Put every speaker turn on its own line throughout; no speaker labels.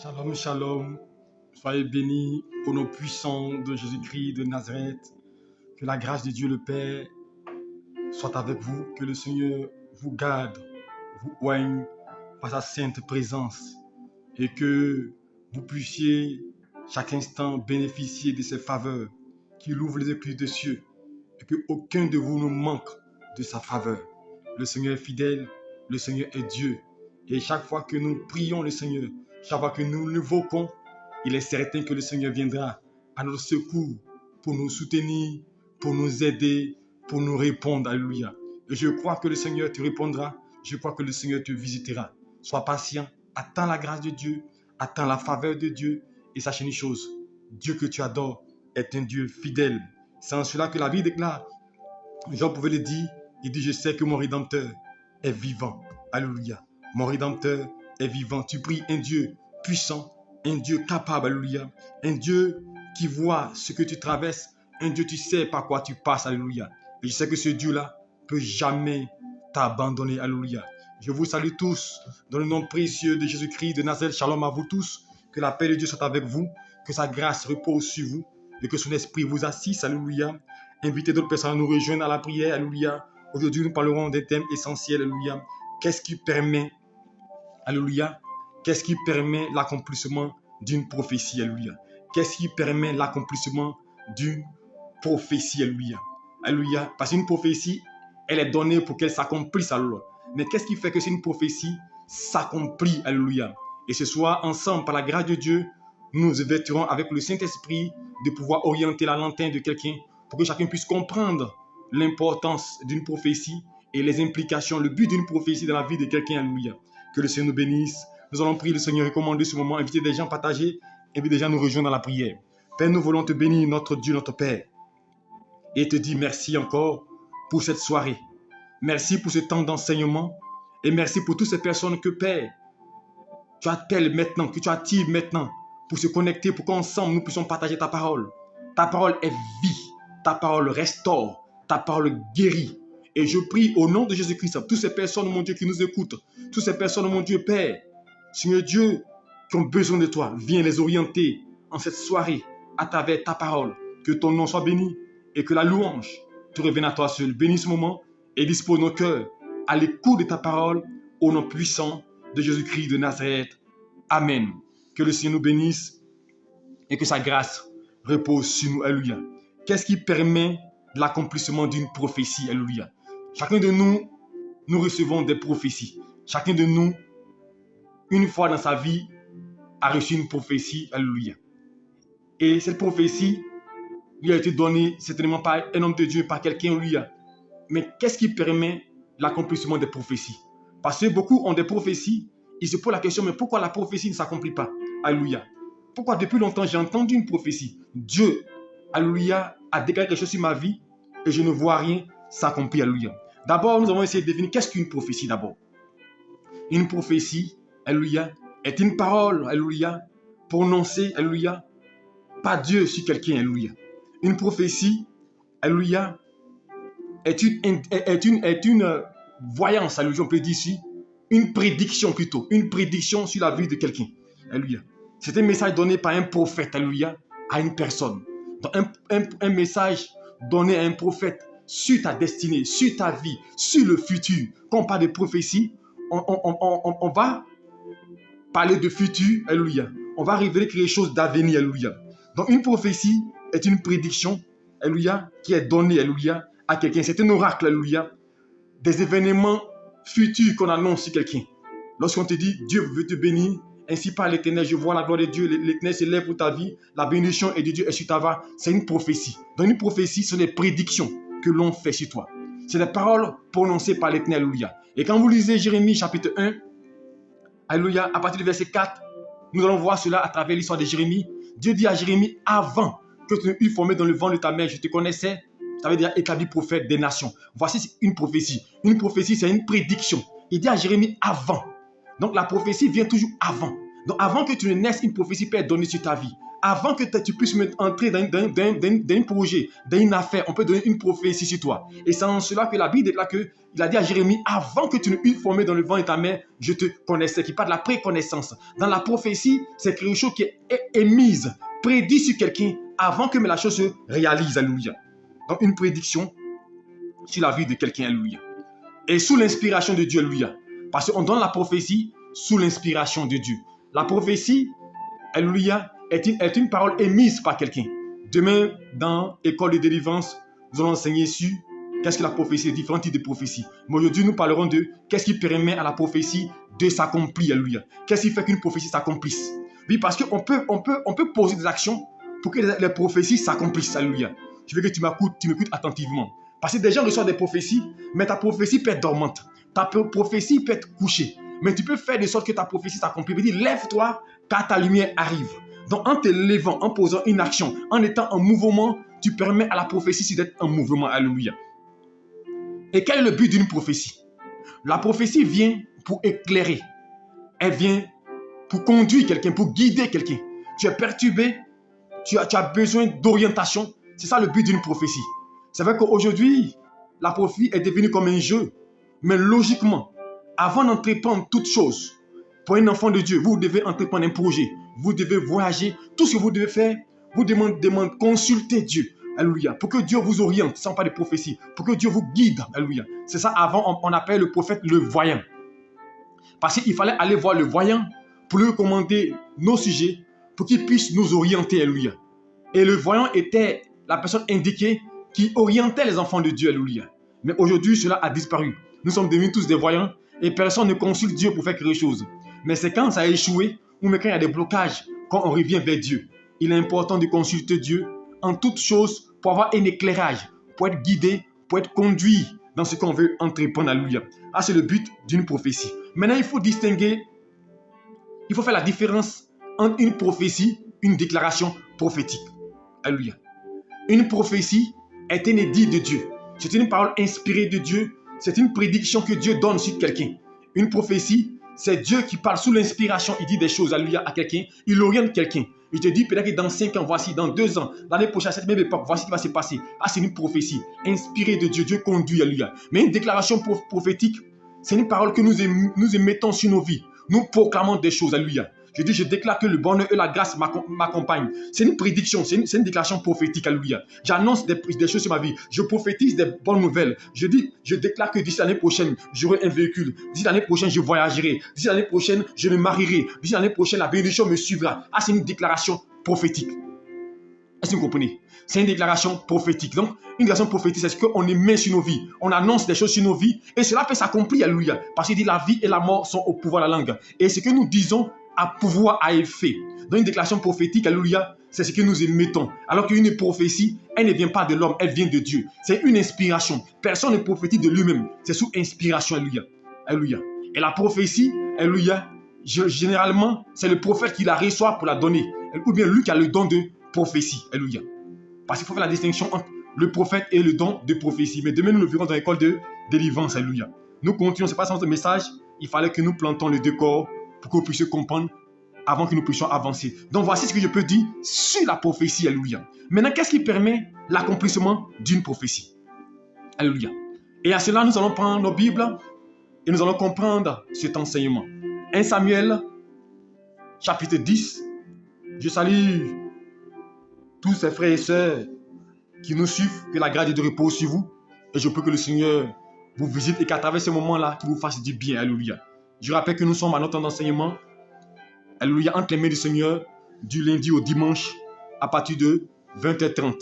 Shalom, shalom. Soyez bénis au nom puissant de Jésus-Christ de Nazareth. Que la grâce de Dieu le Père soit avec vous. Que le Seigneur vous garde, vous oigne par sa sainte présence. Et que vous puissiez chaque instant bénéficier de ses faveurs qu'il ouvre les écluses des cieux. Et que aucun de vous ne manque de sa faveur. Le Seigneur est fidèle, le Seigneur est Dieu. Et chaque fois que nous prions le Seigneur, chaque fois que nous l'invoquons, il est certain que le Seigneur viendra à notre secours pour nous soutenir, pour nous aider, pour nous répondre. Alléluia. Et je crois que le Seigneur te répondra. Je crois que le Seigneur te visitera. Sois patient, attends la grâce de Dieu, attends la faveur de Dieu. Et sache une chose, Dieu que tu adores est un Dieu fidèle. C'est en cela que la Bible déclare. Jean pouvait le dire, il dit, je sais que mon Rédempteur est vivant. Alléluia. Mon Rédempteur est vivant. Tu pries un Dieu puissant, un Dieu capable, alléluia. Un Dieu qui voit ce que tu traverses, un Dieu tu sais par quoi tu passes, alléluia. Et je sais que ce Dieu-là peut jamais t'abandonner, alléluia. Je vous salue tous dans le nom précieux de Jésus-Christ de Nazareth. Shalom à vous tous. Que la paix de Dieu soit avec vous, que sa grâce repose sur vous et que son esprit vous assiste, alléluia. Invitez d'autres personnes à nous rejoindre à la prière, alléluia. Aujourd'hui, nous parlerons des thèmes essentiels, alléluia. Qu'est-ce qui permet, alléluia, qu'est-ce qui permet l'accomplissement d'une prophétie, alléluia. Qu'est-ce qui permet l'accomplissement d'une prophétie, alléluia. Alléluia. Parce qu'une prophétie, elle est donnée pour qu'elle s'accomplisse, alléluia. Mais qu'est-ce qui fait que c'est une prophétie s'accomplit, alléluia. Et ce soir, ensemble, par la grâce de Dieu, nous nous vêtirons avec le Saint-Esprit de pouvoir orienter la lanterne de quelqu'un pour que chacun puisse comprendre l'importance d'une prophétie et les implications, le but d'une prophétie dans la vie de quelqu'un, alléluia. Que le Seigneur nous bénisse. Nous allons prier le Seigneur, recommander ce moment, inviter des gens à partager, inviter des gens à nous rejoindre dans la prière. Père, nous voulons te bénir, notre Dieu, notre Père, et te dire merci encore pour cette soirée. Merci pour ce temps d'enseignement et merci pour toutes ces personnes que, Père, tu appelles maintenant, que tu attires maintenant pour se connecter, pour qu'ensemble nous puissions partager ta parole. Ta parole est vie, ta parole restaure, ta parole guérit. Et je prie au nom de Jésus-Christ, toutes ces personnes, mon Dieu, qui nous écoutent, toutes ces personnes, mon Dieu, Père, Seigneur Dieu, qui ont besoin de toi, viens les orienter en cette soirée à travers ta parole. Que ton nom soit béni et que la louange te revienne à toi seul. Bénis ce moment et dispose nos cœurs à l'écoute de ta parole au nom puissant de Jésus-Christ de Nazareth. Amen. Que le Seigneur nous bénisse et que sa grâce repose sur nous. Alléluia. Qu'est-ce qui permet l'accomplissement d'une prophétie? Alléluia. Chacun de nous, nous recevons des prophéties. Chacun de nous, une fois dans sa vie, a reçu une prophétie. Alléluia. Et cette prophétie lui a été donnée certainement par un homme de Dieu, par quelqu'un. Alléluia. Mais qu'est-ce qui permet l'accomplissement des prophéties? Parce que beaucoup ont des prophéties, ils se posent la question, mais pourquoi la prophétie ne s'accomplit pas? Alléluia. Pourquoi depuis longtemps j'ai entendu une prophétie? Dieu, alléluia, a déclaré quelque chose sur ma vie et je ne vois rien s'accomplir. Alléluia. D'abord, nous avons essayé de définir qu'est-ce qu'une prophétie d'abord. Une prophétie, alléluia, est une parole, alléluia, prononcée, alléluia, par Dieu sur quelqu'un, alléluia. Une prophétie, alléluia, est une voyance, alléluia, on peut dire ici, une prédiction plutôt, une prédiction sur la vie de quelqu'un, alléluia. C'est un message donné par un prophète, alléluia, à une personne. Donc un message donné à un prophète sur ta destinée, sur ta vie, sur le futur. Quand on parle de prophétie, on va parler de futur, alléluia. On va révéler quelque chose d'avenir, alléluia. Donc une prophétie est une prédiction, alléluia, qui est donnée, alléluia, à quelqu'un. C'est un oracle, alléluia, des événements futurs qu'on annonce sur quelqu'un. Lorsqu'on te dit, Dieu veut te bénir, ainsi par l'Éternel, je vois la gloire de Dieu, l'Éternel s'élève pour ta vie, la bénédiction est de Dieu est sur ta vie. C'est une prophétie. Donc une prophétie, ce sont des prédictions que l'on fait sur toi. C'est des paroles prononcées par l'Éternel, alléluia. Et quand vous lisez Jérémie chapitre 1, alléluia, à partir du verset 4, nous allons voir cela à travers l'histoire de Jérémie. Dieu dit à Jérémie, avant que tu ne fût formé dans le ventre de ta mère, je te connaissais, ça veut dire établi prophète des nations. Voici une prophétie. Une prophétie, c'est une prédiction. Il dit à Jérémie, avant. Donc la prophétie vient toujours avant. Donc avant que tu ne naisses, une prophétie peut être donnée sur ta vie. avant que tu puisses entrer dans un projet, dans une affaire, on peut donner une prophétie sur toi. Et c'est en cela que la Bible déclare que il a dit à Jérémie, avant que tu ne fûs formé dans le ventre de ta mère, je te connaissais, qui parle de la préconnaissance. Dans la prophétie, c'est quelque chose qui est émise, prédit sur quelqu'un avant que la chose se réalise. Alléluia. Donc une prédiction sur la vie de quelqu'un. Alléluia. Et sous l'inspiration de Dieu. Alléluia. Parce qu'on donne la prophétie sous l'inspiration de Dieu. La prophétie, alléluia, est une parole émise par quelqu'un. Demain, dans l'école de délivrance, nous allons enseigner sur qu'est-ce que la prophétie, les différents types de prophéties. Mais aujourd'hui, nous parlerons de qu'est-ce qui permet à la prophétie de s'accomplir. Alléluia. Qu'est-ce qui fait qu'une prophétie s'accomplisse? Oui, parce qu'on peut poser des actions pour que les prophéties s'accomplissent. Alléluia. Je veux que tu m'écoutes attentivement. Parce que des gens reçoivent des prophéties, mais ta prophétie peut être dormante. Ta prophétie peut être couchée. Mais tu peux faire de sorte que ta prophétie s'accomplisse. Il dit, lève-toi car ta lumière arrive. Donc en te levant, en posant une action, en étant en mouvement, tu permets à la prophétie d'être en mouvement. Alléluia. Et quel est le but d'une prophétie? La prophétie vient pour éclairer. Elle vient pour conduire quelqu'un, pour guider quelqu'un. Tu es perturbé, tu as besoin d'orientation. C'est ça le but d'une prophétie. C'est vrai qu'aujourd'hui, la prophétie est devenue comme un jeu. Mais logiquement, avant d'entreprendre toute chose, pour un enfant de Dieu, vous devez entreprendre un projet. Vous devez voyager. Tout ce que vous devez faire, vous demandez, consulter Dieu. Alléluia. Pour que Dieu vous oriente, sans pas de prophétie. Pour que Dieu vous guide. Alléluia. C'est ça, avant, on appelait le prophète le voyant. Parce qu'il fallait aller voir le voyant pour lui recommander nos sujets, pour qu'il puisse nous orienter. Alléluia. Et le voyant était la personne indiquée qui orientait les enfants de Dieu. Alléluia. Mais aujourd'hui, cela a disparu. Nous sommes devenus tous des voyants et personne ne consulte Dieu pour faire quelque chose. Mais c'est quand ça a échoué ou quand il y a des blocages, quand on revient vers Dieu. Il est important de consulter Dieu en toutes choses pour avoir un éclairage, pour être guidé, pour être conduit dans ce qu'on veut entreprendre. Alléluia. Ah, c'est le but d'une prophétie. Maintenant, il faut distinguer, il faut faire la différence entre une prophétie, une déclaration prophétique. Alléluia. Une prophétie est un édit de Dieu. C'est une parole inspirée de Dieu. C'est une prédiction que Dieu donne sur quelqu'un. Une prophétie, c'est Dieu qui parle sous l'inspiration. Il dit des choses, alléluia, à quelqu'un. Il oriente quelqu'un. Il te dit peut-être que dans 5 ans, voici, dans 2 ans, l'année prochaine, à cette même époque, voici ce qui va se passer. Ah, c'est une prophétie inspirée de Dieu. Dieu conduit, alléluia. Mais une déclaration prophétique, c'est une parole que nous émettons sur nos vies. Nous proclamons des choses, alléluia. Je dis, je déclare que le bonheur et la grâce m'accompagnent. C'est une prédiction, c'est une déclaration prophétique, alléluia. J'annonce des choses sur ma vie. Je prophétise des bonnes nouvelles. Je dis, je déclare que d'ici l'année prochaine, j'aurai un véhicule. D'ici l'année prochaine, je voyagerai. D'ici l'année prochaine, je me marierai. D'ici l'année prochaine, la bénédiction me suivra. Ah, c'est une déclaration prophétique. Est-ce que vous comprenez? C'est une déclaration prophétique. Donc, une déclaration prophétique, c'est ce qu'on émet sur nos vies. On annonce des choses sur nos vies et cela peut s'accomplir, alléluia. Parce qu'il dit la vie et la mort sont au pouvoir de la langue. Et ce que nous disons a pouvoir à effet. Dans une déclaration prophétique, alléluia, c'est ce que nous émettons. Alors qu'une prophétie, elle ne vient pas de l'homme, elle vient de Dieu. C'est une inspiration. Personne ne prophétise de lui-même. C'est sous inspiration, alléluia. Alléluia. Et la prophétie, alléluia, généralement, c'est le prophète qui la reçoit pour la donner. Ou bien lui qui a le don de prophétie. Alléluia. Parce qu'il faut faire la distinction entre le prophète et le don de prophétie. Mais demain, nous le verrons dans l'école de délivrance. Alléluia. Nous continuons, ce n'est pas notre message. Il fallait que nous plantons le décor pour que vous puissiez comprendre avant que nous puissions avancer. Donc voici ce que je peux dire sur la prophétie. Alléluia. Maintenant, qu'est-ce qui permet l'accomplissement d'une prophétie? Alléluia. Et à cela, nous allons prendre nos Bibles et nous allons comprendre cet enseignement. 1 Samuel, chapitre 10. Je salue tous ces frères et sœurs qui nous suivent, que la grâce de Dieu repose sur vous. Et je prie que le Seigneur vous visite et qu'à travers ce moment-là, qu'il vous fasse du bien. Alléluia. Je rappelle que nous sommes à notre temps d'enseignement, alléluia, entre les mains du Seigneur, du lundi au dimanche, à partir de 20h30.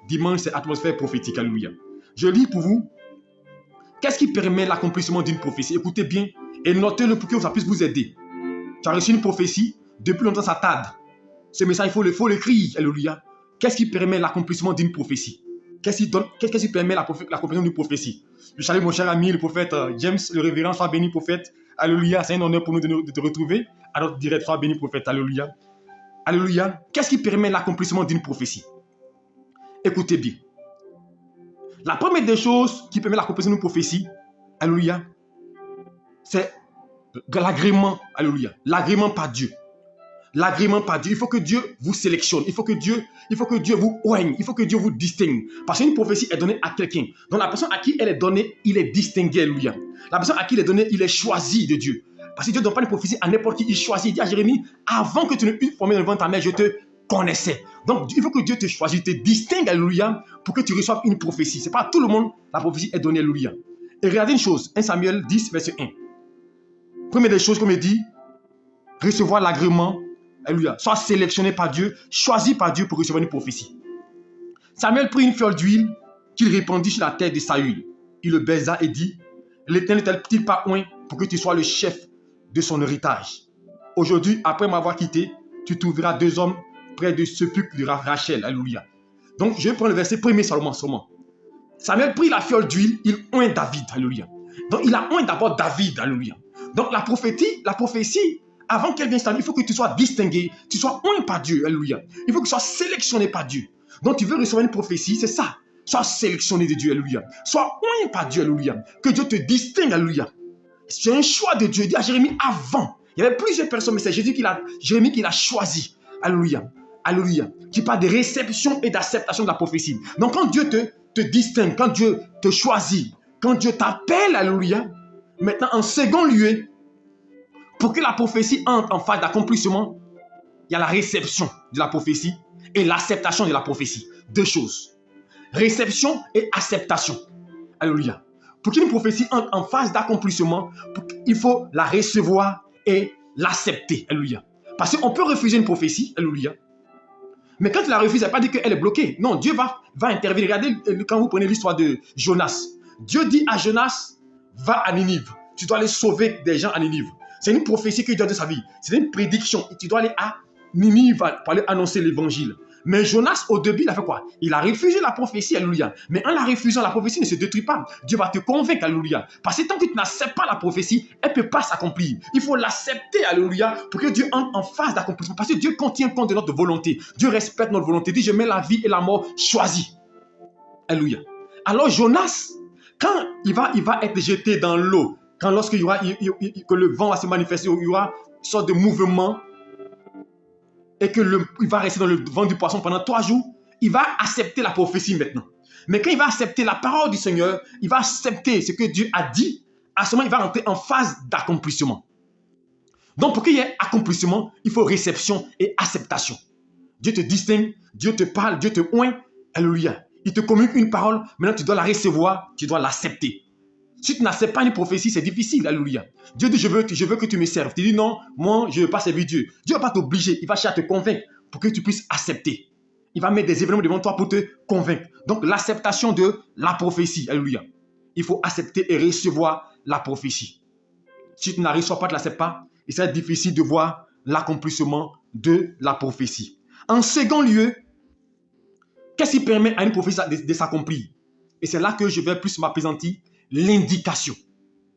Dimanche, c'est atmosphère prophétique, alléluia. Je lis pour vous, qu'est-ce qui permet l'accomplissement d'une prophétie? Écoutez bien et notez-le pour que ça puisse vous aider. Tu as reçu une prophétie, depuis longtemps ça tarde. Ce message, il faut l'écrire, alléluia. Qu'est-ce qui permet l'accomplissement d'une prophétie? Qu'est-ce qui permet l'accomplissement d'une prophétie? Je salue mon cher ami, le prophète James, le révérend, sois béni, prophète. Alléluia, c'est un honneur pour nous de te retrouver. Alors, direct, sois béni, prophète. Alléluia. Alléluia. Qu'est-ce qui permet l'accomplissement d'une prophétie? Écoutez bien. La première des choses qui permet l'accomplissement d'une prophétie, alléluia, c'est l'agrément, alléluia, l'agrément par Dieu. l'agrément par Dieu. Il faut que Dieu vous sélectionne. Il faut que Dieu vous oigne. Il faut que Dieu vous distingue. Parce qu'une prophétie est donnée à quelqu'un. Donc la personne à qui elle est donnée, il est distingué, alléluia. La personne à qui il est donné, il est choisi de Dieu. Parce que Dieu ne donne pas une prophétie à n'importe qui. Il choisit. Il dit à Jérémie, avant que tu ne fût formé devant ta mère, je te connaissais. Donc il faut que Dieu te choisisse, te distingue, alléluia, pour que tu reçoives une prophétie. Ce n'est pas à tout le monde la prophétie est donnée, alléluia. Et regardez une chose, 1 Samuel 10, verset 1. Première des choses, comme il dit, recevoir l'agrément, alléluia, soit sélectionné par Dieu, choisi par Dieu pour recevoir une prophétie. Samuel prit une fiole d'huile qu'il répandit sur la tête de Saül. Il le baisa et dit, l'Éternel ne t'a-t-il pas oint pour que tu sois le chef de son héritage? Aujourd'hui, après m'avoir quitté, tu trouveras 2 hommes près du sépulcre de Rachel, alléluia. Donc, je vais prendre le verset 1er seulement. Samuel prit la fiole d'huile, il oint David, alléluia. Donc, il a oint d'abord David, alléluia. Donc, la prophétie, avant qu'elle vienne s'établir, il faut que tu sois distingué, tu sois oint par Dieu, alléluia. Il faut que tu sois sélectionné par Dieu. Donc, tu veux recevoir une prophétie, c'est ça. Sois sélectionné de Dieu, alléluia. Sois oint par Dieu, alléluia. Que Dieu te distingue, alléluia. C'est un choix de Dieu. Il dit à Jérémie avant. Il y avait plusieurs personnes, mais c'est Jérémie qui l'a choisi. Alléluia. Alléluia. Qui parle de réception et d'acceptation de la prophétie. Donc, quand Dieu te distingue, quand Dieu te choisit, quand Dieu t'appelle, alléluia, maintenant, en second lieu, pour que la prophétie entre en phase d'accomplissement, il y a la réception de la prophétie et l'acceptation de la prophétie. 2 choses. Réception et acceptation. Alléluia. Pour qu'une prophétie entre en phase d'accomplissement, il faut la recevoir et l'accepter. Alléluia. Parce qu'on peut refuser une prophétie. Alléluia. Mais quand tu la refuses, ça ne veut pas dire qu'elle est bloquée. Non, Dieu va intervenir. Regardez quand vous prenez l'histoire de Jonas. Dieu dit à Jonas, va à Ninive. Tu dois aller sauver des gens à Ninive. C'est une prophétie que Dieu a de sa vie. C'est une prédiction. Et tu dois aller à Ninive pour aller annoncer l'évangile. Mais Jonas, au début, il a fait quoi? Il a refusé la prophétie, alléluia. Mais en la refusant, la prophétie ne se détruit pas. Dieu va te convaincre, alléluia. Parce que tant que tu n'acceptes pas la prophétie, elle ne peut pas s'accomplir. Il faut l'accepter, alléluia, pour que Dieu entre en phase d'accomplissement. Parce que Dieu tient compte de notre volonté. Dieu respecte notre volonté. Il dit, je mets la vie et la mort choisies. Alléluia. Alors Jonas, quand il va être jeté dans l'eau, lorsqu'il y aura, que le vent va se manifester, il y aura une sorte de mouvement, et qu'il va rester dans le ventre du poisson pendant 3 jours, il va accepter la prophétie maintenant. Mais quand il va accepter la parole du Seigneur, il va accepter ce que Dieu a dit, à ce moment, il va rentrer en phase d'accomplissement. Donc, pour qu'il y ait accomplissement, il faut réception et acceptation. Dieu te distingue, Dieu te parle, Dieu te oint, alléluia. Il te communique une parole, maintenant tu dois la recevoir, tu dois l'accepter. Si tu n'acceptes pas une prophétie, c'est difficile, alléluia. Dieu dit, je veux que tu me serves. Tu dis non, moi, je ne veux pas servir Dieu. Dieu ne va pas t'obliger, il va chercher à te convaincre pour que tu puisses accepter. Il va mettre des événements devant toi pour te convaincre. Donc, l'acceptation de la prophétie, alléluia. Il faut accepter et recevoir la prophétie. Si tu ne la reçois pas, tu ne l'acceptes pas, il sera difficile de voir l'accomplissement de la prophétie. En second lieu, qu'est-ce qui permet à une prophétie de s'accomplir? Et c'est là que je vais plus m'appesantir. L'indication.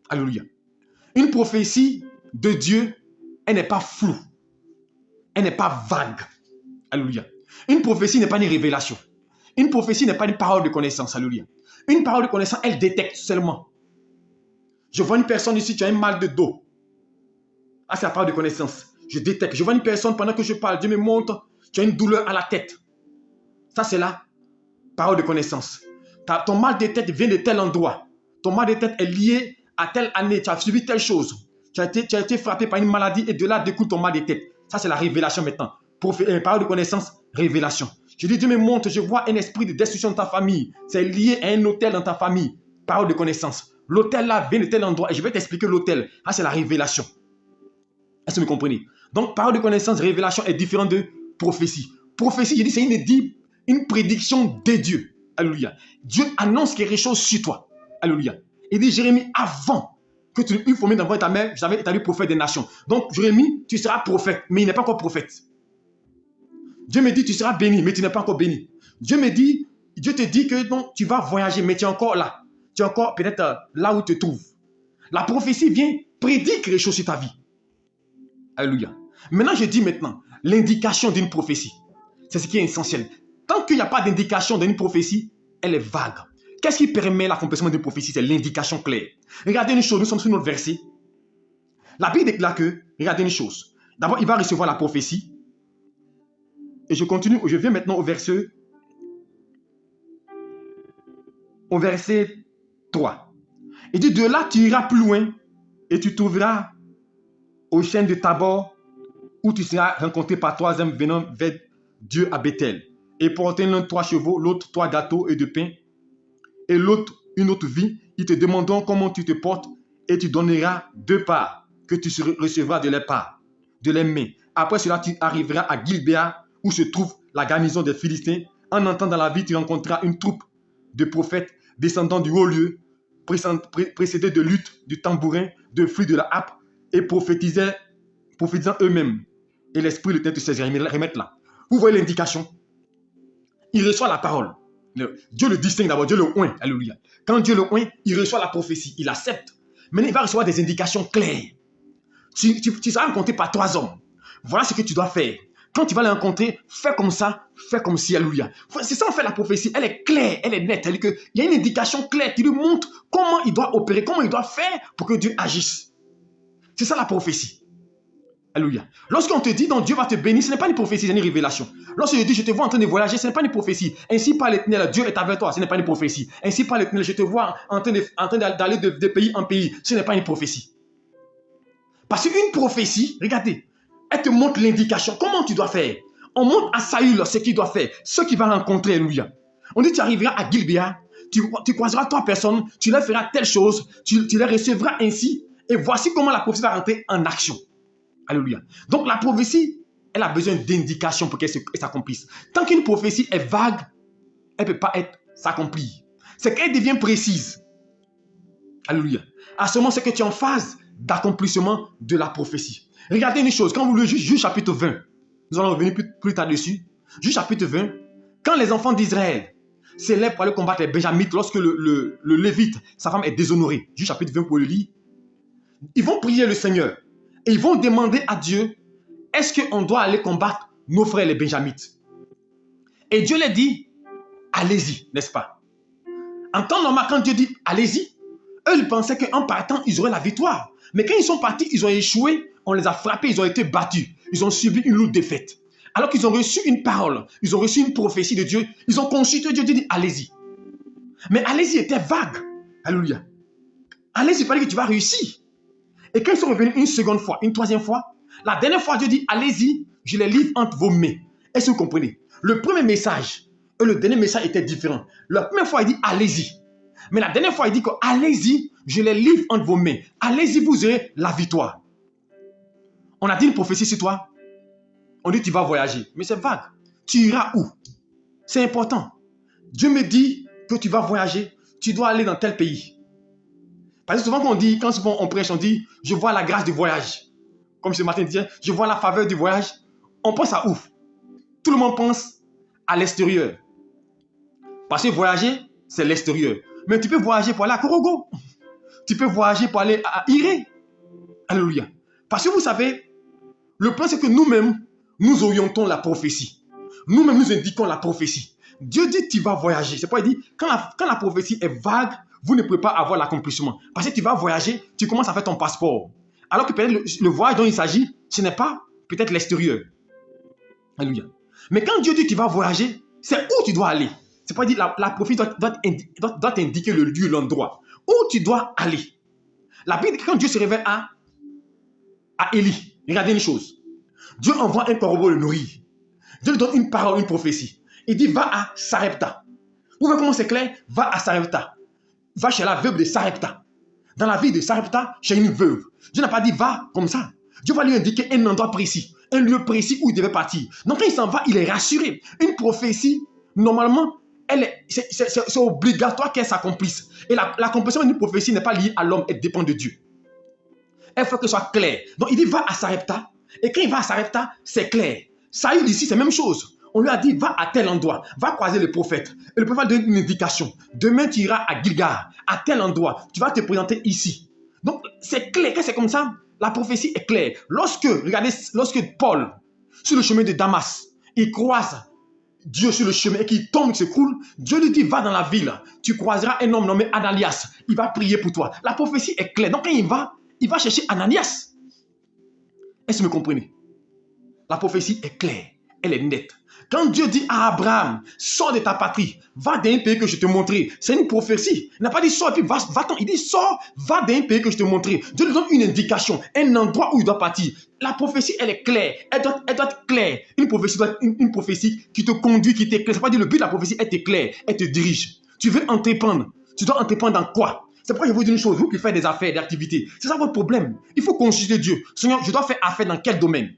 Alléluia. Une prophétie de Dieu, elle n'est pas floue. Elle n'est pas vague. Alléluia. Une prophétie n'est pas une révélation. Une prophétie n'est pas une parole de connaissance. Alléluia. Une parole de connaissance, elle détecte seulement. Je vois une personne ici, tu as un mal de dos. Ah, c'est la parole de connaissance. Je détecte. Je vois une personne pendant que je parle, Dieu me montre, tu as une douleur à la tête. Ça, c'est la parole de connaissance. Ton mal de tête vient de tel endroit. Ton mal de tête est lié à telle année. Tu as subi telle chose. Tu as été frappé par une maladie et de là découle ton mal de tête. Ça, c'est la révélation maintenant. Parole de connaissance, révélation. Je dis, Dieu me montre, je vois un esprit de destruction dans ta famille. C'est lié à un hôtel dans ta famille. Parole de connaissance. L'hôtel là vient de tel endroit et je vais t'expliquer l'hôtel. Ça, c'est la révélation. Est-ce que vous comprenez? Donc, parole de connaissance, révélation est différente de prophétie. Prophétie, je dis, c'est une prédiction de Dieu. Alléluia. Dieu annonce quelque chose sur toi. Alléluia. Il dit, Jérémie, avant que tu ne formé dans ta mère, j'avais établi prophète des nations. Donc, Jérémie, tu seras prophète, mais il n'est pas encore prophète. Dieu me dit, tu seras béni, mais tu n'es pas encore béni. Dieu te dit que non, tu vas voyager, mais tu es encore là. Tu es encore peut-être là où tu te trouves. La prophétie vient prédire quelque chose sur ta vie. Alléluia. Maintenant, je dis l'indication d'une prophétie. C'est ce qui est essentiel. Tant qu'il n'y a pas d'indication d'une prophétie, elle est vague. Qu'est-ce qui permet l'accomplissement d'une prophétie? C'est l'indication claire. Regardez une chose, nous sommes sur notre verset. La Bible déclare que, regardez une chose, D'abord, il va recevoir la prophétie. Et je continue, je viens maintenant au verset 3. Il dit, de là, tu iras plus loin et tu trouveras au chêne de Tabor où tu seras rencontré par 3 hommes venant vers Dieu à Bethel et portant l'un 3 chevaux, l'autre 3 gâteaux et de pain et l'autre une autre vie. Ils te demanderont comment tu te portes et tu donneras 2 parts que tu recevras de leurs mains. Après cela, tu arriveras à Gilbéa où se trouve la garnison des Philistins. En entrant dans la ville, tu rencontreras une troupe de prophètes descendant du haut lieu, précédés de luttes, du tambourin, de flûtes, de la harpe, et prophétisant eux-mêmes. Et l'esprit le tient de saisir. Remettre là. Vous voyez l'indication. Il reçoit la parole. Dieu le distingue d'abord, Dieu le oint. Alléluia. Quand Dieu le oint, il reçoit la prophétie, il accepte. Maintenant, il va recevoir des indications claires. Tu seras rencontré par 3 hommes. Voilà ce que tu dois faire. Quand tu vas les rencontrer, fais comme ça, fais comme si, alléluia. C'est ça en fait la prophétie, elle est claire, elle est nette. Il y a une indication claire qui lui montre comment il doit opérer, comment il doit faire pour que Dieu agisse. C'est ça la prophétie. Alléluia. Lorsqu'on te dit donc Dieu va te bénir, ce n'est pas une prophétie, c'est une révélation. Lorsqu'on te dit je te vois en train de voyager, ce n'est pas une prophétie. Ainsi par l'Éternel, Dieu est avec toi, ce n'est pas une prophétie. Ainsi par l'Éternel, je te vois en train d'aller de pays en pays, ce n'est pas une prophétie. Parce qu'une prophétie, regardez, elle te montre l'indication, comment tu dois faire. On montre à Saül ce qu'il doit faire, ce qu'il va rencontrer, alléluia. On dit tu arriveras à Gilbéa, tu croiseras 3 personnes, tu leur feras telle chose, tu les recevras ainsi, et voici comment la prophétie va rentrer en action. Alléluia. Donc la prophétie, elle a besoin d'indications pour qu'elle s'accomplisse. Tant qu'une prophétie est vague, elle ne peut pas s'accomplir. C'est qu'elle devient précise. Alléluia. À ce moment, c'est que tu es en phase d'accomplissement de la prophétie. Regardez une chose, quand vous lisez Juge chapitre 20, nous allons revenir plus tard dessus. Juge chapitre 20, quand les enfants d'Israël s'élèvent pour aller combattre les Benjamites, lorsque le Lévite, sa femme est déshonorée, Juge chapitre 20 pour le lire, ils vont prier le Seigneur et ils vont demander à Dieu, est-ce qu'on doit aller combattre nos frères les Benjamites? Et Dieu leur dit, allez-y, n'est-ce pas? En temps normal, quand Dieu dit, allez-y, eux, ils pensaient qu'en partant, ils auraient la victoire. Mais quand ils sont partis, ils ont échoué, on les a frappés, ils ont été battus. Ils ont subi une lourde défaite. Alors qu'ils ont reçu une parole, ils ont reçu une prophétie de Dieu, ils ont consulté Dieu, Dieu dit, allez-y. Mais allez-y était vague. Alléluia. Allez-y, il fallait que tu vas réussir. Et quand ils sont revenus une seconde fois, une troisième fois, la dernière fois, Dieu dit, allez-y, je les livre entre vos mains. Est-ce que vous comprenez? Le premier message et le dernier message étaient différents. La première fois, il dit, allez-y. Mais la dernière fois, il dit que, allez-y, je les livre entre vos mains. Allez-y, vous aurez la victoire. On a dit une prophétie sur toi. On dit, tu vas voyager. Mais c'est vague. Tu iras où? C'est important. Dieu me dit que tu vas voyager. Tu dois aller dans tel pays. Parce que souvent, quand on prêche, on dit, je vois la grâce du voyage. Comme ce matin, disait, je vois la faveur du voyage. On pense à ouf. Tout le monde pense à l'extérieur. Parce que voyager, c'est l'extérieur. Mais tu peux voyager pour aller à Korogo. Tu peux voyager pour aller à Iré. Alléluia. Parce que vous savez, le plan, c'est que nous-mêmes, nous orientons la prophétie. Nous-mêmes, nous indiquons la prophétie. Dieu dit, tu vas voyager. C'est pourquoi il dit, quand la prophétie est vague, vous ne pouvez pas avoir l'accomplissement. Parce que tu vas voyager, tu commences à faire ton passeport. Alors que peut-être le voyage dont il s'agit, ce n'est pas peut-être l'extérieur. Alléluia. Mais quand Dieu dit que tu vas voyager, c'est où tu dois aller. C'est pas dit la prophétie doit t'indiquer le lieu, l'endroit. Où tu dois aller. La Bible dit que quand Dieu se révèle à Élie, regardez une chose. Dieu envoie un corbeau le nourrir. Dieu lui donne une parole, une prophétie. Il dit, va à Sarepta. Vous voyez comment c'est clair? Va à Sarepta. Va chez la veuve de Sarepta. Dans la ville de Sarepta, chez une veuve. Dieu n'a pas dit, va comme ça. Dieu va lui indiquer un endroit précis, un lieu précis où il devait partir. Donc quand il s'en va, il est rassuré. Une prophétie, normalement, c'est obligatoire qu'elle s'accomplisse. Et l'accomplissement d'une prophétie n'est pas lié à l'homme, elle dépend de Dieu. Il faut que ce soit clair. Donc il dit, va à Sarepta. Et quand il va à Sarepta, c'est clair. Saül ici, c'est la même chose. On lui a dit, va à tel endroit, va croiser le prophète. Et le prophète donne une indication. Demain, tu iras à Gilgal, à tel endroit. Tu vas te présenter ici. Donc, c'est clair. Quand c'est comme ça, la prophétie est claire. Regardez, lorsque Paul, sur le chemin de Damas, il croise Dieu sur le chemin et qu'il tombe, il s'écroule, Dieu lui dit, va dans la ville. Tu croiseras un homme nommé Ananias. Il va prier pour toi. La prophétie est claire. Donc, quand il va chercher Ananias. Est-ce que vous me comprenez? La prophétie est claire, elle est nette. Quand Dieu dit à Abraham, sors de ta patrie, va dans un pays que je te montrerai, c'est une prophétie. Il n'a pas dit sors et puis va-t'en. Il dit sors, va dans un pays que je te montrerai. Dieu lui donne une indication, un endroit où il doit partir. La prophétie, elle est claire, elle doit être claire. Une prophétie doit être une prophétie qui te conduit, qui t'éclaire. C'est pas dire le but de la prophétie, elle t'éclaire, elle te dirige. Tu veux entreprendre, tu dois entreprendre dans quoi? C'est pourquoi je vous dis une chose, vous qui faites des affaires, des activités, c'est ça votre problème. Il faut consulter Dieu. Seigneur, je dois faire affaire dans quel domaine?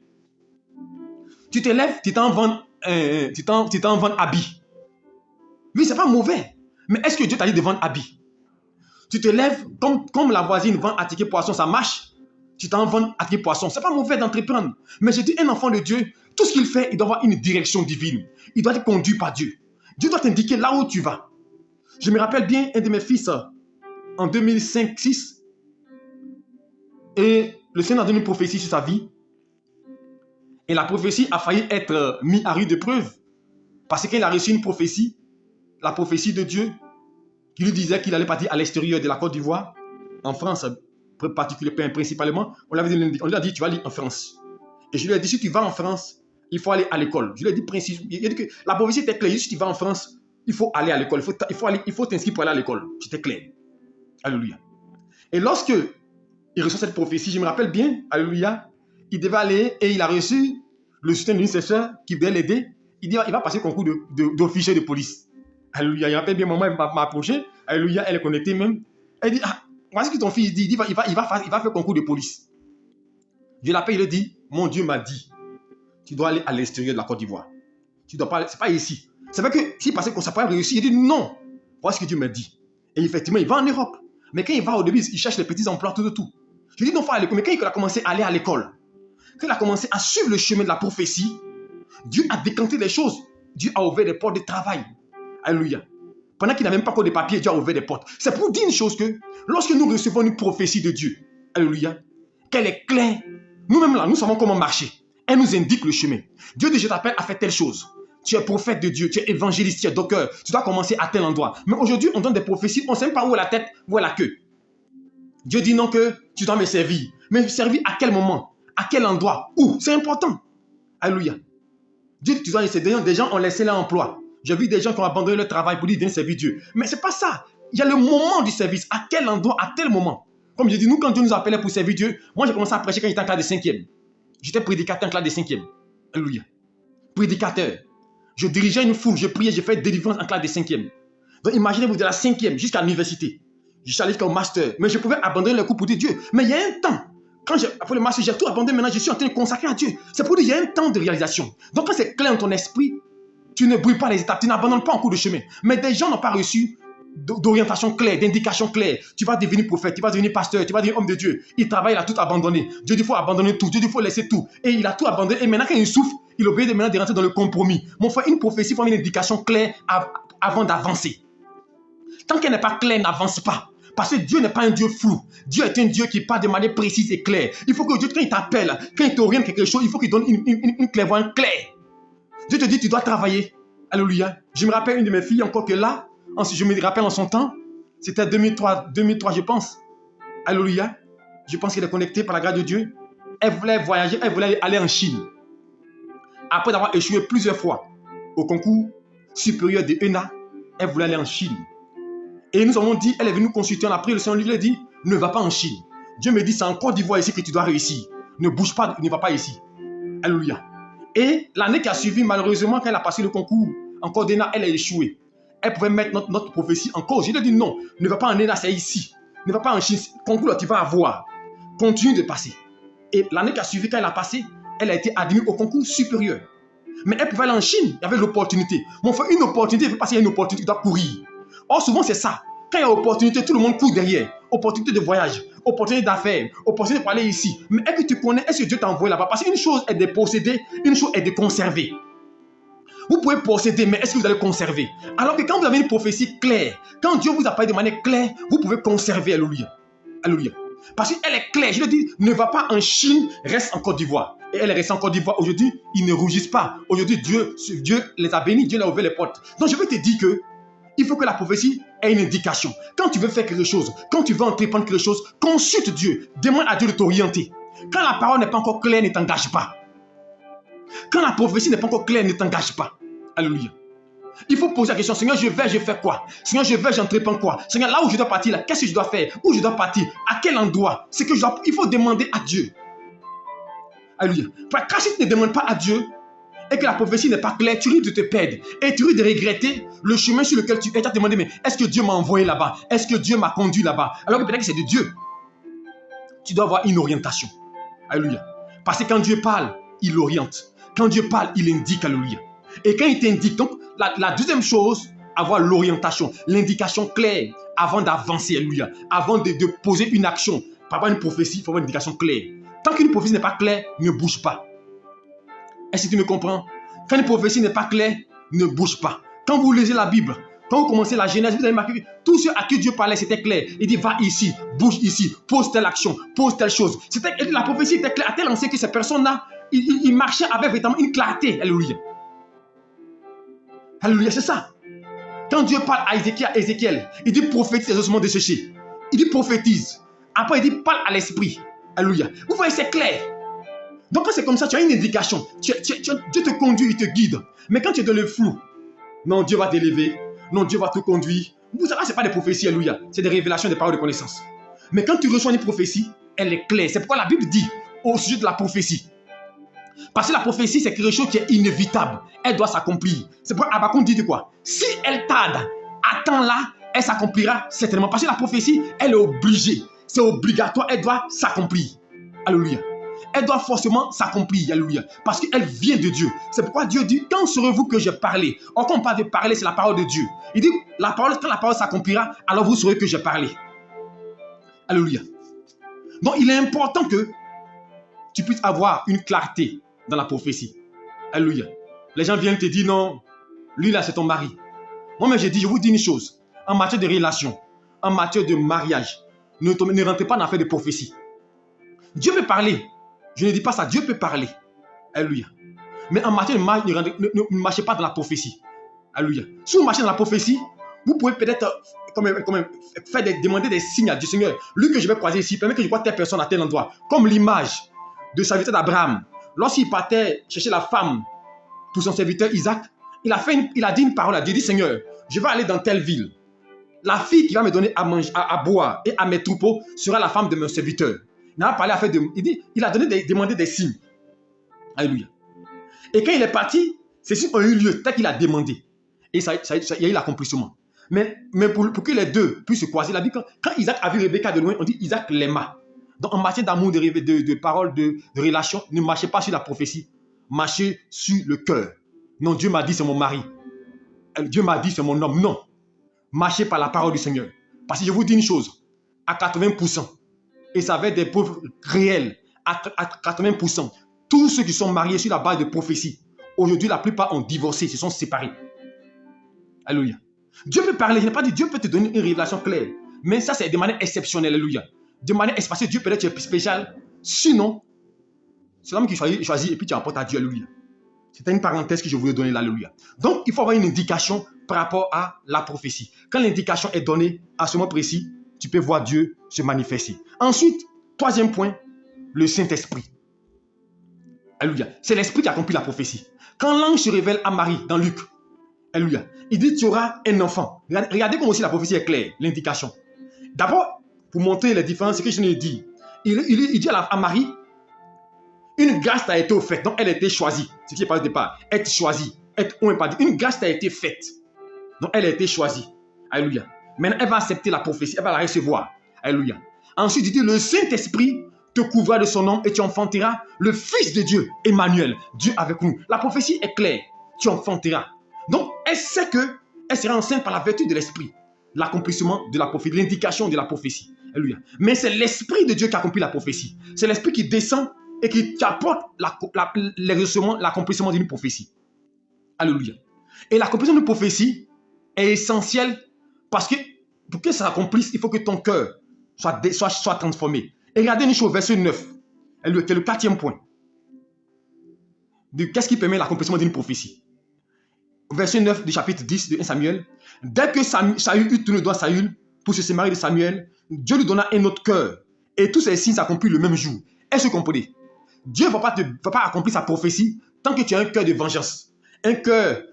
Tu te lèves, tu t'en vends habits. Oui, c'est pas mauvais. Mais est-ce que Dieu t'a dit de vendre habits? Tu te lèves, comme la voisine vend à ticket poisson, ça marche. Tu t'en vends à ticket poisson. C'est pas mauvais d'entreprendre. Mais je dis, un enfant de Dieu, tout ce qu'il fait, il doit avoir une direction divine. Il doit être conduit par Dieu. Dieu doit t'indiquer là où tu vas. Je me rappelle bien un de mes fils, en 2005-6, et le Seigneur a donné une prophétie sur sa vie. Et la prophétie a failli être mise à rude épreuve. Parce qu'il a reçu une prophétie, la prophétie de Dieu, qui lui disait qu'il allait partir à l'extérieur de la Côte d'Ivoire, en France, principalement. On lui a dit, tu vas aller en France. Et je lui ai dit, si tu vas en France, il faut aller à l'école. Je lui ai dit, il a dit que la prophétie était claire. Si tu vas en France, il faut aller à l'école. Il faut t'inscrire pour aller à l'école. C'était clair. Alléluia. Et lorsque il reçoit cette prophétie, je me rappelle bien, alléluia, il devait aller et il a reçu le soutien d'une sœur qui devait l'aider. Il dit, il va passer le concours d'officier de police. Alléluia. Il rappelle bien, maman m'a approché. Alléluia, elle est connectée même. Elle dit, ah, voici ce que ton fils dit. Il va faire le concours de police. Je l'appelle, il dit, mon Dieu m'a dit, tu dois aller à l'extérieur de la Côte d'Ivoire. Tu dois pas, c'est pas ici. C'est vrai que s'il passait comme ça, pourrait réussir. Il dit, non, voici ce que Dieu m'a dit. Et effectivement, il va en Europe. Mais quand il va au début, il cherche les petits emplois, tout. Je dis, non, il faut aller à l'école. Mais quand il a commencé à aller à l'école, quand il a commencé à suivre le chemin de la prophétie, Dieu a décanté les choses. Dieu a ouvert des portes de travail. Alléluia. Pendant qu'il n'a même pas encore de papiers, Dieu a ouvert des portes. C'est pour dire une chose que lorsque nous recevons une prophétie de Dieu, alléluia, qu'elle est claire, nous-mêmes là, nous savons comment marcher. Elle nous indique le chemin. Dieu dit, je t'appelle à faire telle chose. Tu es prophète de Dieu, tu es évangéliste, tu es docteur, tu dois commencer à tel endroit. Mais aujourd'hui, on donne des prophéties, on ne sait même pas où est la tête, où est la queue. Dieu dit non que tu dois me servir. Mais servir à quel moment? À quel endroit? Où? C'est important. Alléluia. Dieu dit, tu dois essayer. Des gens ont laissé leur emploi. J'ai vu des gens qui ont abandonné leur travail pour dire viens servir Dieu. Mais ce n'est pas ça. Il y a le moment du service. À quel endroit? À tel moment? Comme je dis, nous, quand Dieu nous appelait pour servir Dieu, moi j'ai commencé à prêcher quand j'étais en classe de 5e. J'étais prédicateur en classe de 5e. Alléluia. Prédicateur. Je dirigeais une foule, je priais, j'ai fait délivrance en classe de 5e. Donc imaginez-vous de la 5e jusqu'à l'université. Je suis allé jusqu'au master. Mais je pouvais abandonner le coup pour dire Dieu. Mais il y a un temps. Quand après le master, j'ai tout abandonné. Maintenant, je suis en train de consacrer à Dieu. C'est pour dire qu'il y a un temps de réalisation. Donc quand c'est clair dans ton esprit, tu ne brûles pas les étapes. Tu n'abandonnes pas en cours de chemin. Mais des gens n'ont pas reçu d'orientation claire, d'indication claire. Tu vas devenir prophète, tu vas devenir pasteur, tu vas devenir homme de Dieu. Il travaille, il a tout abandonné. Dieu dit, il faut abandonner tout. Dieu dit, il faut laisser tout. Et il a tout abandonné. Et maintenant, quand il souffre, il obéit maintenant de rentrer dans le compromis. Mon frère, une prophétie, il faut avoir une indication claire avant d'avancer. Tant qu'elle n'est pas claire, n'avance pas. Parce que Dieu n'est pas un Dieu flou. Dieu est un Dieu qui parle de manière précise et claire. Il faut que Dieu, quand il t'appelle, quand il t'oriente quelque chose, il faut qu'il donne une clairvoyance claire. Dieu te dit, tu dois travailler. Alléluia. Je me rappelle une de mes filles, encore que là, je me rappelle en son temps, c'était 2003, je pense. Alléluia. Je pense qu'elle est connectée par la grâce de Dieu. Elle voulait voyager, elle voulait aller en Chine. Après avoir échoué plusieurs fois au concours supérieur de ENA, elle voulait aller en Chine. Et nous avons dit, elle est venue nous consulter, on a pris le Seigneur, lui a dit, ne va pas en Chine. Dieu me dit, c'est en Côte d'Ivoire ici que tu dois réussir. Ne bouge pas, ne va pas ici. Alléluia. Et l'année qui a suivi, malheureusement, quand elle a passé le concours en Côte d'Ivoire, elle a échoué. Elle pouvait mettre notre prophétie en cause. Je lui ai dit, non, ne va pas en ENA, c'est ici. Ne va pas en Chine. Concours, là, tu vas avoir. Continue de passer. Et l'année qui a suivi, quand elle a passé, elle a été admise au concours supérieur. Mais elle pouvait aller en Chine, il y avait l'opportunité. Mon frère, une opportunité, il faut passer à une opportunité, tu dois courir. Or, souvent, c'est ça. Quand il y a opportunité, tout le monde court derrière. Opportunité de voyage, opportunité d'affaires, opportunité pour aller ici. Mais est-ce que tu connais, est-ce que Dieu t'a envoyé là-bas? Parce qu'une chose est de posséder, une chose est de conserver. Vous pouvez posséder, mais est-ce que vous allez conserver? Alors que quand vous avez une prophétie claire, quand Dieu vous a parlé de manière claire, vous pouvez conserver. Alléluia. Alléluia. Parce qu'elle est claire. Je le dis, ne va pas en Chine, reste en Côte d'Ivoire. Et elle est restée en Côte d'Ivoire. Aujourd'hui, ils ne rougissent pas. Aujourd'hui, Dieu les a bénis, Dieu leur a ouvert les portes. Donc, je veux te dire que il faut que la prophétie ait une indication. Quand tu veux faire quelque chose, quand tu veux entreprendre quelque chose, consulte Dieu. Demande à Dieu de t'orienter. Quand la parole n'est pas encore claire, ne t'engage pas. Quand la prophétie n'est pas encore claire, ne t'engage pas. Alléluia. Il faut poser la question, Seigneur, je fais quoi? Seigneur, j'entreprends quoi? Seigneur, là où je dois partir, là, qu'est-ce que je dois faire? Où je dois partir? À quel endroit? C'est que il faut demander à Dieu. Alléluia. Car si tu ne demandes pas à Dieu et que la prophétie n'est pas claire, tu risques de te perdre et tu risques de regretter le chemin sur lequel tu es. Tu as demandé, mais est-ce que Dieu m'a envoyé là-bas? Est-ce que Dieu m'a conduit là-bas? Alors que peut-être que c'est de Dieu. Tu dois avoir une orientation. Alléluia. Parce que quand Dieu parle, il oriente. Quand Dieu parle, il indique. Alléluia. Et quand il t'indique, donc la deuxième chose, avoir l'orientation, l'indication claire avant d'avancer. Alléluia. Avant de poser une action. Par rapport à une prophétie, il faut avoir une indication claire. Tant qu'une prophétie n'est pas claire, ne bouge pas. Est-ce que tu me comprends? Quand une prophétie n'est pas claire, ne bouge pas. Quand vous lisez la Bible, quand vous commencez la Genèse, vous avez marqué que tout ce à qui Dieu parlait, c'était clair. Il dit, va ici, bouge ici, pose telle action, pose telle chose. La prophétie était claire à tel enseigne que ces personnes-là, ils marchaient avec vraiment une clarté. Alléluia. Alléluia, c'est ça. Quand Dieu parle à Ézéchiel, il dit prophétise les ossements desséchés. Il dit prophétise. Après, il dit parle à l'esprit. Alléluia. Vous voyez, c'est clair. Donc, quand c'est comme ça, tu as une indication. Dieu te conduit, il te guide. Mais quand tu es dans le flou, non, Dieu va t'élever. Non, Dieu va te conduire. Vous savez, ce n'est pas des prophéties, alléluia. C'est des révélations, des paroles de connaissance. Mais quand tu reçois une prophétie, elle est claire. C'est pourquoi la Bible dit au sujet de la prophétie. Parce que la prophétie, c'est quelque chose qui est inévitable. Elle doit s'accomplir. C'est pourquoi Habakkuk dit de quoi? Si elle tarde, attends-la, elle s'accomplira certainement. Parce que la prophétie, elle est obligée. C'est obligatoire, elle doit s'accomplir. Alléluia. Elle doit forcément s'accomplir. Alléluia. Parce qu'elle vient de Dieu. C'est pourquoi Dieu dit, quand saurez-vous que j'ai parlé? Or, quand on parle de parler, c'est la parole de Dieu. Il dit, quand la parole s'accomplira, alors vous saurez que j'ai parlé. Alléluia. Donc, il est important que tu puisses avoir une clarté dans la prophétie. Alléluia. Les gens viennent te dire, non, lui là, c'est ton mari. Moi-même, j'ai dit, je vous dis une chose. En matière de relation, en matière de mariage, ne rentrez pas dans l'affaire de prophétie. Dieu peut parler. Je ne dis pas ça. Dieu peut parler. Alléluia. Mais en matière de mariage, ne marchez pas dans la prophétie. Alléluia. Si vous marchez dans la prophétie, vous pouvez peut-être demander des signes à Dieu. Seigneur, lui que je vais croiser ici, permet que je vois telle personne à tel endroit. Comme l'image de serviteur d'Abraham. Lorsqu'il partait chercher la femme pour son serviteur Isaac, il a dit une parole à Dieu. Il dit, Seigneur, je vais aller dans telle ville. La fille qui va me donner à manger, à boire et à mes troupeaux sera la femme de mon serviteur. Il a parlé il a demandé des signes. Alléluia. Et quand il est parti, ces signes ont eu lieu, tel qu'il a demandé. Et il y a eu l'accomplissement. Mais pour que les deux puissent se croiser, la Bible, quand Isaac a vu Rebecca de loin, on dit Isaac l'aima. Donc en matière d'amour, de paroles, de relations, ne marchez pas sur la prophétie, marchez sur le cœur. Non, Dieu m'a dit c'est mon mari. Dieu m'a dit c'est mon homme. Non. Marchez par la parole du Seigneur. Parce que je vous dis une chose, à 80%, et ça va être des preuves réelles, à 80%, tous ceux qui sont mariés sur la base de prophétie, aujourd'hui la plupart ont divorcé, se sont séparés. Alléluia. Dieu peut parler, je n'ai pas dit Dieu peut te donner une révélation claire, mais ça c'est de manière exceptionnelle, alléluia. De manière espacée, Dieu peut être spécial, sinon, c'est l'homme qui choisit et puis tu apportes à Dieu, alléluia. C'était une parenthèse que je voulais donner là, alléluia. Donc, il faut avoir une indication par rapport à la prophétie. Quand l'indication est donnée à ce moment précis, tu peux voir Dieu se manifester. Ensuite, troisième point, le Saint-Esprit. Alléluia. C'est l'Esprit qui accomplit la prophétie. Quand l'ange se révèle à Marie dans Luc, alléluia, il dit tu auras un enfant. Regardez comment aussi la prophétie est claire, l'indication. D'abord, pour montrer les différences, ce que je viens de dire, il dit à Marie, une grâce t'a été offerte, donc elle a été choisie. Ce qui est pas au départ, être choisie, être oint par Dieu. Une grâce t'a été faite, donc elle a été choisie. Alléluia. Maintenant, elle va accepter la prophétie, elle va la recevoir. Alléluia. Ensuite, il dit, le Saint-Esprit te couvrira de son nom et tu enfanteras le Fils de Dieu, Emmanuel, Dieu avec nous. La prophétie est claire, tu enfanteras. Donc, elle sait qu'elle sera enceinte par la vertu de l'Esprit. L'accomplissement de la prophétie, l'indication de la prophétie. Alléluia. Mais c'est l'Esprit de Dieu qui accomplit la prophétie. C'est l'Esprit qui descend et qui apporte l'accomplissement d'une prophétie. Alléluia. Et l'accomplissement d'une prophétie est essentiel parce que pour que ça s'accomplisse, il faut que ton cœur soit transformé. Et regardez une chose, verset 9, qui est le quatrième point. Qu'est-ce qui permet l'accomplissement d'une prophétie? Verset 9 du chapitre 10 de 1 Samuel. Dès que Saül eut tourné le doigt Saül pour se séparer de Samuel, Dieu lui donna un autre cœur. Et tous ces signes s'accomplissent le même jour. Est-ce que vous comprenez? Dieu ne va pas accomplir sa prophétie Tant que tu as un cœur de vengeance, un cœur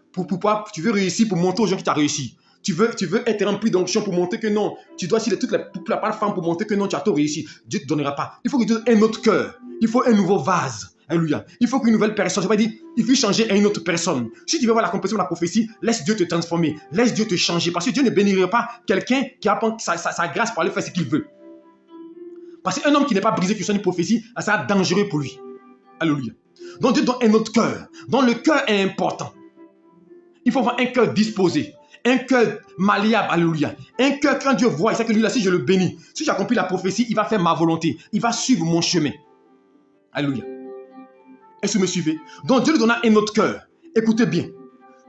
tu veux réussir pour montrer aux gens que tu as réussi. Tu veux être rempli d'onction pour montrer que non. Tu dois essayer toute la part femme pour montrer que non, tu as tout réussi. Dieu ne te donnera pas. Il faut que tu aies un autre cœur. Il faut un nouveau vase. Alléluia. Il faut qu'une nouvelle personne. Je vais dire, il faut changer à une autre personne. Si tu veux voir l'accomplissement de la prophétie, laisse Dieu te transformer. Laisse Dieu te changer. Parce que Dieu ne bénira pas quelqu'un qui apprend sa grâce pour aller faire ce qu'il veut. Parce qu'un homme qui n'est pas brisé sur une prophétie, ça sera dangereux pour lui. Alléluia. Donc Dieu donne un autre cœur. Donc le cœur est important. Il faut avoir un cœur disposé. Un cœur malléable, alléluia. Un cœur, quand Dieu voit, il sait que lui, là, si je le bénis, si j'accomplis la prophétie, il va faire ma volonté. Il va suivre mon chemin. Alléluia. Est-ce que vous me suivez? Donc Dieu lui donna un autre cœur. Écoutez bien.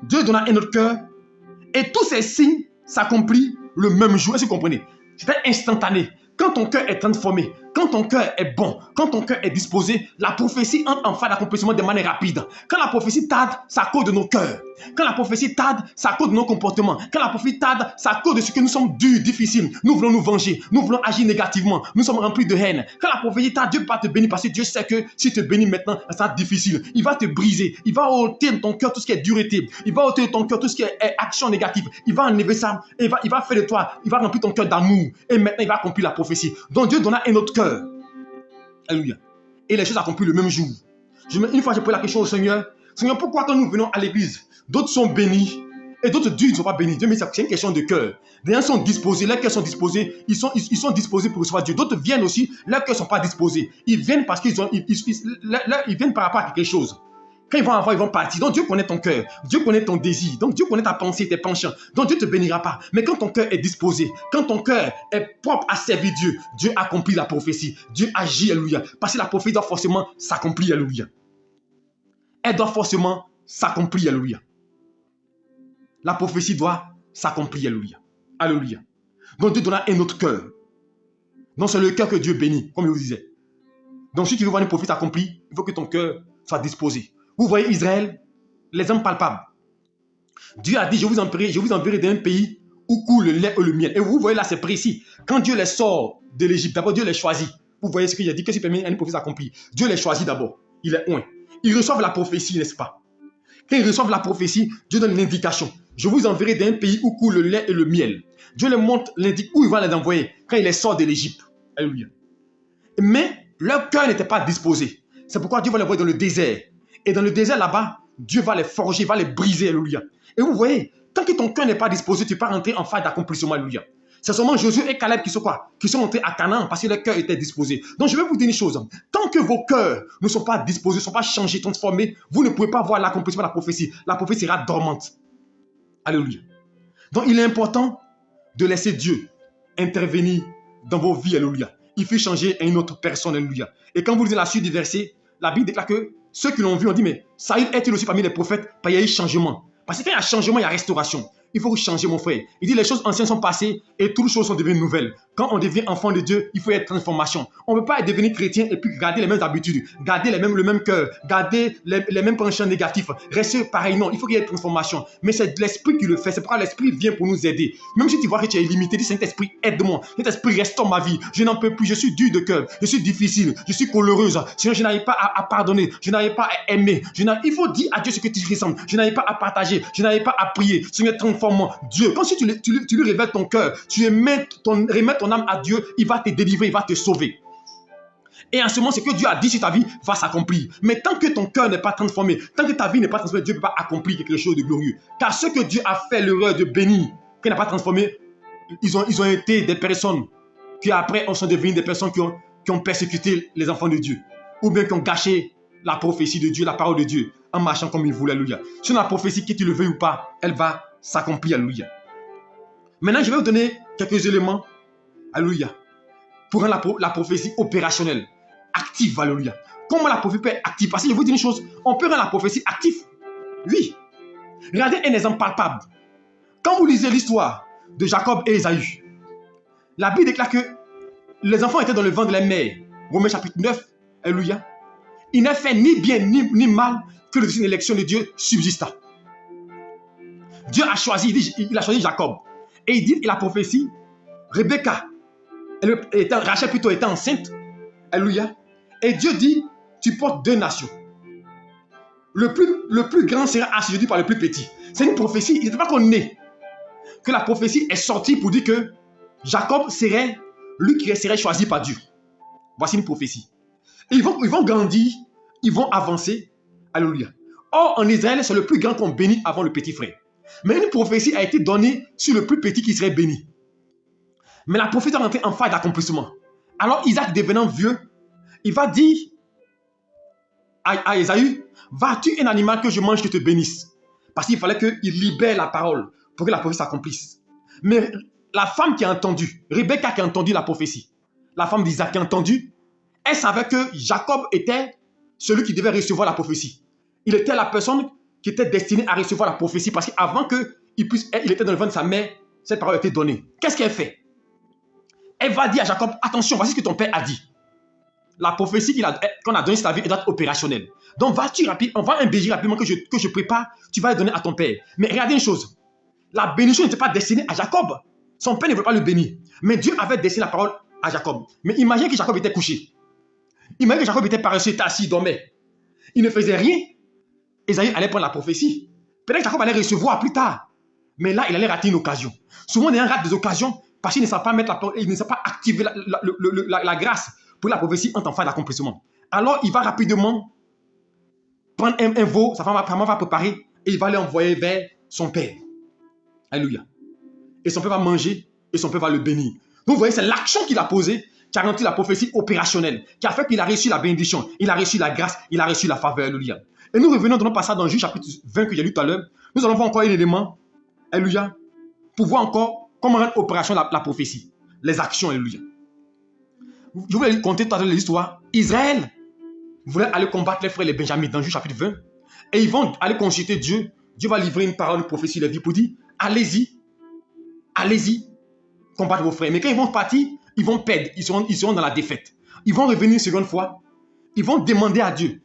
Dieu lui donna un autre cœur. Et tous ces signes s'accomplissent le même jour. Est-ce que vous comprenez? C'était instantané. Quand ton cœur est transformé, quand ton cœur est bon, quand ton cœur est disposé, la prophétie entre en phase d'accomplissement de manière rapide. Quand la prophétie tarde, c'est à cause de nos cœurs. Quand la prophétie tarde, c'est à cause de nos comportements. Quand la prophétie tarde, c'est à cause de ce que nous sommes durs, difficiles. Nous voulons nous venger. Nous voulons agir négativement. Nous sommes remplis de haine. Quand la prophétie tarde, Dieu ne va pas te bénir parce que Dieu sait que si tu te bénis maintenant, ça sera difficile. Il va te briser. Il va ôter de ton cœur tout ce qui est dureté. Il va ôter de ton cœur tout ce qui est action négative. Il va enlever ça. Il va faire de toi. Il va remplir ton cœur d'amour. Et maintenant, il va accomplir la prophétie. Donc Dieu donna un autre cœur. Alléluia. Et les choses accomplies le même jour. Une fois, j'ai posé la question au Seigneur. Seigneur, pourquoi quand nous venons à l'église, d'autres sont bénis et d'autres ne sont pas bénis? Dieu me dit, c'est une question de cœur. Les uns sont disposés, leurs cœurs sont disposés, ils sont disposés pour recevoir Dieu. D'autres viennent aussi, leurs cœurs ne sont pas disposés. Ils viennent parce qu'ils viennent par rapport à quelque chose. Quand ils vont avoir, ils vont partir. Donc Dieu connaît ton cœur. Dieu connaît ton désir. Donc Dieu connaît ta pensée, tes penchants. Donc Dieu ne te bénira pas. Mais quand ton cœur est disposé, quand ton cœur est propre à servir Dieu, Dieu accomplit la prophétie. Dieu agit, alléluia. Parce que la prophétie doit forcément s'accomplir, alléluia. Elle doit forcément s'accomplir, alléluia. La prophétie doit s'accomplir, alléluia. Alléluia. Donc Dieu donna un autre cœur. Donc c'est le cœur que Dieu bénit, comme je vous disais. Donc si tu veux voir une prophétie accomplie, il faut que ton cœur soit disposé. Vous voyez Israël, l'exemple palpable. Dieu a dit, je vous enverrai d'un pays où coule le lait et le miel. Et vous voyez là, c'est précis. Quand Dieu les sort de l'Égypte, d'abord Dieu les choisit. Vous voyez ce qu'il a dit, que si permet une prophétie accomplie. Dieu les choisit d'abord. Il est oint. Ils reçoivent la prophétie, n'est-ce pas? Quand ils reçoivent la prophétie, Dieu donne l'indication. Je vous enverrai d'un pays où coule le lait et le miel. Dieu les montre, l'indique où il va les envoyer quand il les sort de l'Égypte. Alléluia. Mais leur cœur n'était pas disposé. C'est pourquoi Dieu va les envoyer dans le désert. Et dans le désert là-bas, Dieu va les forger, va les briser, alléluia. Et vous voyez, tant que ton cœur n'est pas disposé, tu ne peux pas rentrer en phase d'accomplissement, alléluia. C'est seulement Josué et Caleb qui sont quoi? Qui sont entrés à Canaan parce que leur cœur était disposé. Donc je vais vous dire une chose. Tant que vos cœurs ne sont pas disposés, ne sont pas changés, transformés, vous ne pouvez pas voir l'accomplissement de la prophétie. La prophétie sera dormante. Alléluia. Donc il est important de laisser Dieu intervenir dans vos vies, alléluia. Il faut changer à une autre personne, alléluia. Et quand vous lisez la suite du verset, la Bible déclare que ceux qui l'ont vu ont dit, mais Saül est-il aussi parmi les prophètes? Parce qu'il y a eu changement. Parce que quand il y a changement, il y a restauration. Il faut changer, mon frère. Il dit, les choses anciennes sont passées et toutes les choses sont devenues nouvelles. Quand on devient enfant de Dieu, il faut être transformation. On ne peut pas devenir chrétien et puis garder les mêmes habitudes, garder le même cœur, garder les mêmes penchants négatifs, rester pareil. Non, il faut qu'il y ait transformation. Mais c'est l'esprit qui le fait. C'est pourquoi l'esprit vient pour nous aider. Même si tu vois que tu es limité, dis, Saint-Esprit, aide-moi. Saint-Esprit, restaure ma vie. Je n'en peux plus. Je suis dur de cœur. Je suis difficile. Je suis coléreuse. Sinon, je n'arrive pas à pardonner. Je n'arrive pas à aimer. Il faut dire à Dieu ce que tu ressens. Je n'arrive pas à partager. Je n'arrive pas à prier. Seigneur, transforme-moi. Dieu, quand si tu lui révèles ton cœur, tu remets ton âme à Dieu, il va te délivrer, il va te sauver. Et en ce moment, ce que Dieu a dit sur ta vie va s'accomplir. Mais tant que ton cœur n'est pas transformé, tant que ta vie n'est pas transformée, Dieu ne peut pas accomplir quelque chose de glorieux. Car ceux que Dieu a fait l'erreur de bénir, qu'il n'a pas transformé, ils ont été des personnes qui après sont devenues des personnes qui ont persécuté les enfants de Dieu. Ou bien qui ont gâché la prophétie de Dieu, la parole de Dieu, en marchant comme ils voulaient, alléluia. Sur la prophétie, que tu le veuilles ou pas, elle va s'accomplir, alléluia. Maintenant, je vais vous donner quelques éléments, alléluia, pour rendre la prophétie opérationnelle, active, alléluia. Comment la prophétie peut être active? Parce que je vous dis une chose, on peut rendre la prophétie active. Oui. Regardez un exemple palpable. Quand vous lisez l'histoire de Jacob et Ésaü, la Bible déclare que les enfants étaient dans le ventre de la mère. Romains chapitre 9, alléluia. Il n'a fait ni bien ni mal que le élection de Dieu subsista. Dieu a choisi, il a choisi Jacob. Et il dit, la prophétie, Rebecca, Rachel plutôt était enceinte. Alléluia. Et Dieu dit, tu portes 2 nations. le plus grand sera assujetti par le plus petit. C'est une prophétie. Il n'était pas qu'on est. Que la prophétie est sortie pour dire que Jacob serait lui qui serait choisi par Dieu. Voici une prophétie. Et ils vont grandir, ils vont avancer. Alléluia. Or, en Israël, c'est le plus grand qu'on bénit avant le petit frère. Mais une prophétie a été donnée sur le plus petit qui serait béni. Mais la prophétie est rentrée en phase d'accomplissement. Alors, Isaac devenant vieux, il va dire à Ésaü, vas-tu un animal que je mange, que te bénisse? Parce qu'il fallait qu'il libère la parole pour que la prophétie s'accomplisse. Mais la femme qui a entendu, Rebecca qui a entendu la prophétie, la femme d'Isaac qui a entendu, elle savait que Jacob était celui qui devait recevoir la prophétie. Il était la personne qui était destinée à recevoir la prophétie parce qu'avant qu'il était dans le ventre de sa mère, cette parole a été donnée. Qu'est-ce qu'elle fait? Elle va dire à Jacob, attention, voici ce que ton père a dit. La prophétie qu'on a donnée sur ta vie doit être opérationnelle. Donc, on va un BJ rapidement que je prépare, tu vas le donner à ton père. Mais regardez une chose, la bénédiction n'était pas destinée à Jacob. Son père ne voulait pas le bénir. Mais Dieu avait destiné la parole à Jacob. Mais imaginez que Jacob était couché. Imaginez que Jacob était paresseux, était assis, il dormait. Il ne faisait rien. Ésaü allait prendre la prophétie. Peut-être que Jacob allait recevoir plus tard. Mais là, il allait rater une occasion. Souvent, on rate des occasions parce qu'il ne sait pas mettre il ne sait pas activer la grâce pour que la prophétie entre en phase d'accomplissement. Alors, il va rapidement prendre un veau, sa femme va préparer et il va l'envoyer vers son père. Alléluia. Et son père va manger et son père va le bénir. Donc, vous voyez, c'est l'action qu'il a posée qui a rendu la prophétie opérationnelle, qui a fait qu'il a reçu la bénédiction, il a reçu la grâce, il a reçu la faveur. Alléluia. Et nous revenons dans notre passage dans Juge chapitre 20 que j'ai lu tout à l'heure. Nous allons voir encore un élément, alléluia, pour voir encore comment rendre opération la prophétie, les actions, alléluia. Je voulais compter tout à l'heure l'histoire. Israël voulait aller combattre les frères les Benjamins dans Juge chapitre 20. Et ils vont aller consulter Dieu. Dieu va livrer une parole, une prophétie, la vie pour dire, allez-y, combattre vos frères. Mais quand ils vont partir, ils vont perdre, ils seront dans la défaite. Ils vont revenir une seconde fois, ils vont demander à Dieu,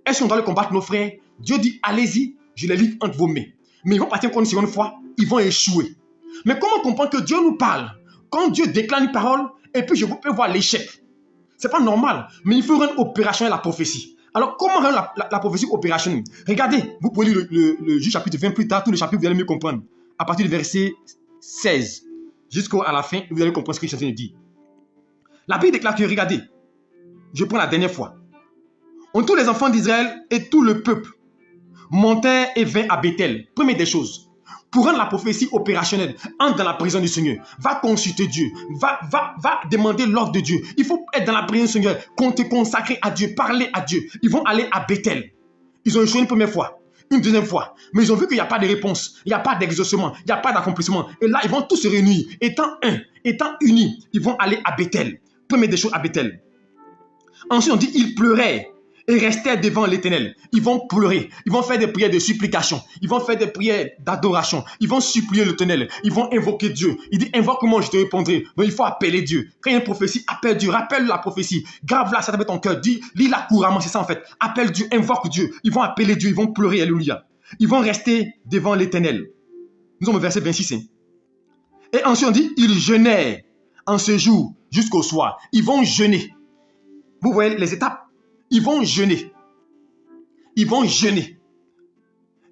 est-ce qu'on doit le combattre nos frères? Dieu dit, allez-y, je les livre entre vos mains. Mais ils vont partir encore une seconde fois, ils vont échouer. Mais comment comprendre que Dieu nous parle? Quand Dieu déclare une parole, et puis je peux voir l'échec. Ce n'est pas normal, mais il faut rendre opérationnelle la prophétie. Alors, comment rendre la prophétie opérationnelle? Regardez, vous pouvez lire le Juge chapitre 20 plus tard, tout le chapitre, vous allez mieux comprendre. À partir du verset 16, jusqu'à la fin, vous allez comprendre ce que je suis en train de dire. La Bible déclare que, regardez, je prends la dernière fois. Tous les enfants d'Israël et tout le peuple montèrent et vinrent à Bethel. Première des choses, pour rendre la prophétie opérationnelle, entre dans la présence du Seigneur, va consulter Dieu, va demander l'ordre de Dieu. Il faut être dans la présence du Seigneur, te consacrer à Dieu, parler à Dieu. Ils vont aller à Bethel. Ils ont échoué une première fois, une deuxième fois, mais ils ont vu qu'il n'y a pas de réponse, il n'y a pas d'exaucement, il n'y a pas d'accomplissement. Et là, ils vont tous se réunir, étant unis, ils vont aller à Bethel. Première des choses à Bethel. Ensuite, on dit, ils pleuraient et restèrent devant l'Éternel. Ils vont pleurer, ils vont faire des prières de supplication, ils vont faire des prières d'adoration, ils vont supplier l'Éternel, ils vont invoquer Dieu. Il dit, invoque-moi, je te répondrai. Donc, il faut appeler Dieu. Quand il y a une prophétie, appelle Dieu, rappelle la prophétie, grave-la, ça dans ton cœur, lis-la couramment, c'est ça en fait. Appelle Dieu, invoque Dieu. Ils vont appeler Dieu, ils vont pleurer, alléluia. Ils vont rester devant l'Éternel. Nous sommes au verset 26. Et ensuite, on dit, ils jeûnèrent en ce jour jusqu'au soir. Ils vont jeûner. Vous voyez les étapes? Ils vont jeûner. Ils vont jeûner.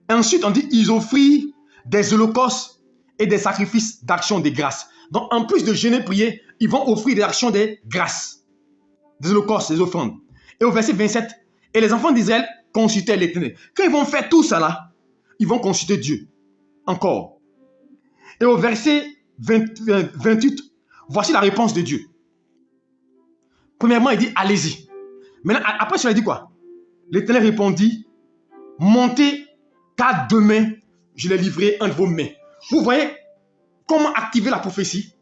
Et ensuite, on dit, ils offrirent des holocaustes et des sacrifices d'action de grâce. Donc, en plus de jeûner, prier, ils vont offrir des actions de grâce. Des holocaustes, des offrandes. Et au verset 27, et les enfants d'Israël consultaient l'Éternel. Quand ils vont faire tout ça là, ils vont consulter Dieu. Encore. Et au verset 28, voici la réponse de Dieu. Premièrement, il dit, allez-y. Maintenant, après, cela dit quoi? L'Éternel répondit, montez, car demain, je les livrerai entre vos mains. Vous voyez comment activer la prophétie?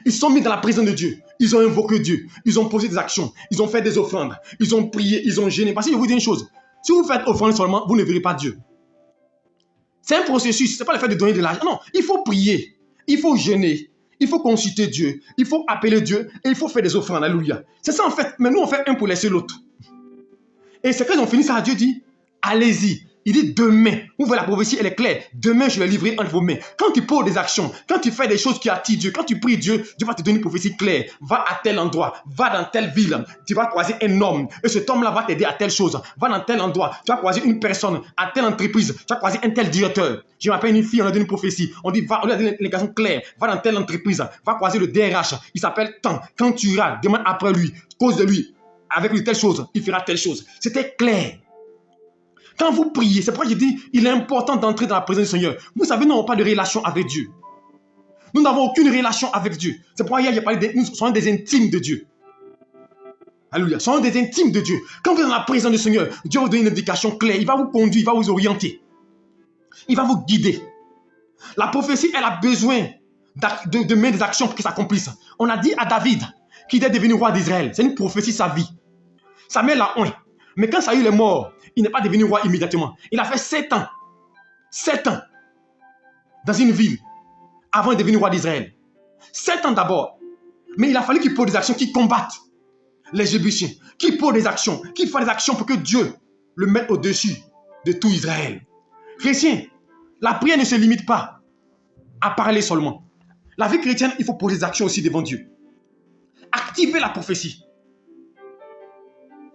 Ils sont mis dans la présence de Dieu. Ils ont invoqué Dieu. Ils ont posé des actions. Ils ont fait des offrandes. Ils ont prié. Ils ont jeûné. Parce que je vous dis une chose. Si vous faites offrande seulement, vous ne verrez pas Dieu. C'est un processus. Ce n'est pas le fait de donner de l'argent. Non, il faut prier. Il faut jeûner. Il faut consulter Dieu, il faut appeler Dieu et il faut faire des offrandes. Alléluia. C'est ça en fait. Mais nous, on fait un pour laisser l'autre. Et c'est quand ils ont fini ça, Dieu dit, allez-y, Il dit demain. Vous voyez, la prophétie, elle est claire. Demain, je vais livrer entre vos mains. Quand tu poses des actions, quand tu fais des choses qui attirent Dieu, quand tu pries Dieu, Dieu va te donner une prophétie claire. Va à tel endroit, va dans telle ville. Tu vas croiser un homme. Et cet homme-là va t'aider à telle chose. Va dans tel endroit. Tu vas croiser une personne à telle entreprise. Tu vas croiser un tel directeur. Je m'appelle une fille, on a donné une prophétie. On dit, va, on a donné une indication claire. Va dans telle entreprise. Va croiser le DRH. Il s'appelle tant. Quand tu iras, demande après lui, cause de lui. Avec lui, telle chose, il fera telle chose. C'était clair. Quand vous priez, c'est pourquoi je dis, il est important d'entrer dans la présence du Seigneur. Vous savez, nous n'avons pas de relation avec Dieu. Nous n'avons aucune relation avec Dieu. C'est pourquoi hier, j'ai parlé nous sommes des intimes de Dieu. Alléluia. Nous sommes des intimes de Dieu. Quand vous êtes dans la présence du Seigneur, Dieu va vous donner une indication claire. Il va vous conduire, il va vous orienter. Il va vous guider. La prophétie, elle a besoin de mettre des actions pour que ça accomplisse. On a dit à David qu'il est devenu roi d'Israël. C'est une prophétie, sa vie. Samuel l'a oint. Mais quand Saül est mort, il n'est pas devenu roi immédiatement. Il a fait 7 ans. 7 ans. Dans une ville. Avant de devenir roi d'Israël. 7 ans d'abord. Mais il a fallu qu'il pose des actions qui combattent les Jébusiens. Qu'il pose des actions. Qu'il fasse des actions pour que Dieu le mette au-dessus de tout Israël. Chrétien, la prière ne se limite pas à parler seulement. La vie chrétienne, il faut poser des actions aussi devant Dieu. Activez la prophétie.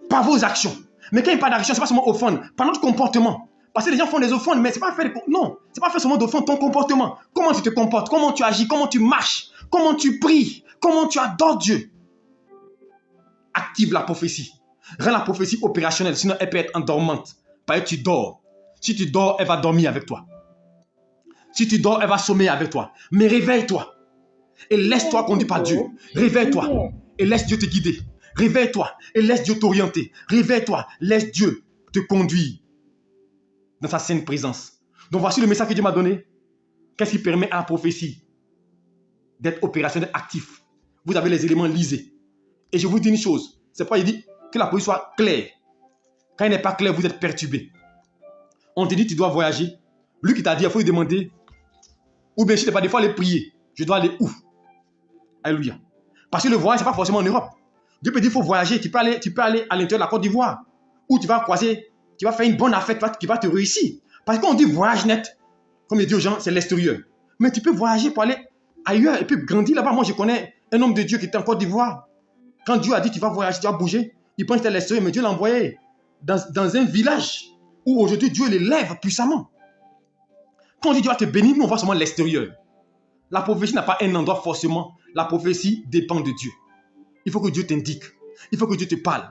Par vos actions. Mais quand il n'y a pas d'action, ce n'est pas seulement offendre. Par notre comportement. Parce que les gens font des offrandes, mais ce n'est pas faire non, c'est pas faire seulement d'offendre ton comportement. Comment tu te comportes, comment tu agis, comment tu marches, comment tu pries, comment tu adores Dieu. Active la prophétie. Rends la prophétie opérationnelle, sinon elle peut être endormante. Parce que tu dors. Si tu dors, elle va dormir avec toi. Si tu dors, elle va sommeiller avec toi. Mais réveille-toi. Et laisse-toi conduire par Dieu. Réveille-toi. Et laisse Dieu te guider. Réveille-toi et laisse Dieu t'orienter. Réveille-toi, laisse Dieu te conduire dans sa sainte présence. Donc voici le message que Dieu m'a donné. Qu'est-ce qui permet à la prophétie d'être opérationnelle, actif? Vous avez les éléments, lisez. Et je vous dis une chose. C'est pas il dit que la prophétie soit claire. Quand elle n'est pas claire, vous êtes perturbé. On te dit tu dois voyager. Lui qui t'a dit, il faut lui demander. Ou bien si tu n'es pas des fois aller prier. Je dois aller où? Alléluia. Parce que le voyage, ce n'est pas forcément en Europe. Dieu peut dire qu'il faut voyager. Tu peux aller à l'intérieur de la Côte d'Ivoire. Où tu vas croiser, tu vas faire une bonne affaire qui va te réussir. Parce qu'on dit voyage net, comme il dit aux gens, c'est l'extérieur. Mais tu peux voyager pour aller ailleurs et puis grandir là-bas. Moi, je connais un homme de Dieu qui était en Côte d'Ivoire. Quand Dieu a dit tu vas voyager, tu vas bouger, il pense que c'était l'extérieur, mais Dieu l'a envoyé dans un village où aujourd'hui Dieu l'élève puissamment. Quand on dit Dieu va te bénir, nous on voit seulement l'extérieur. La prophétie n'a pas un endroit forcément. La prophétie dépend de Dieu. Il faut que Dieu t'indique. Il faut que Dieu te parle.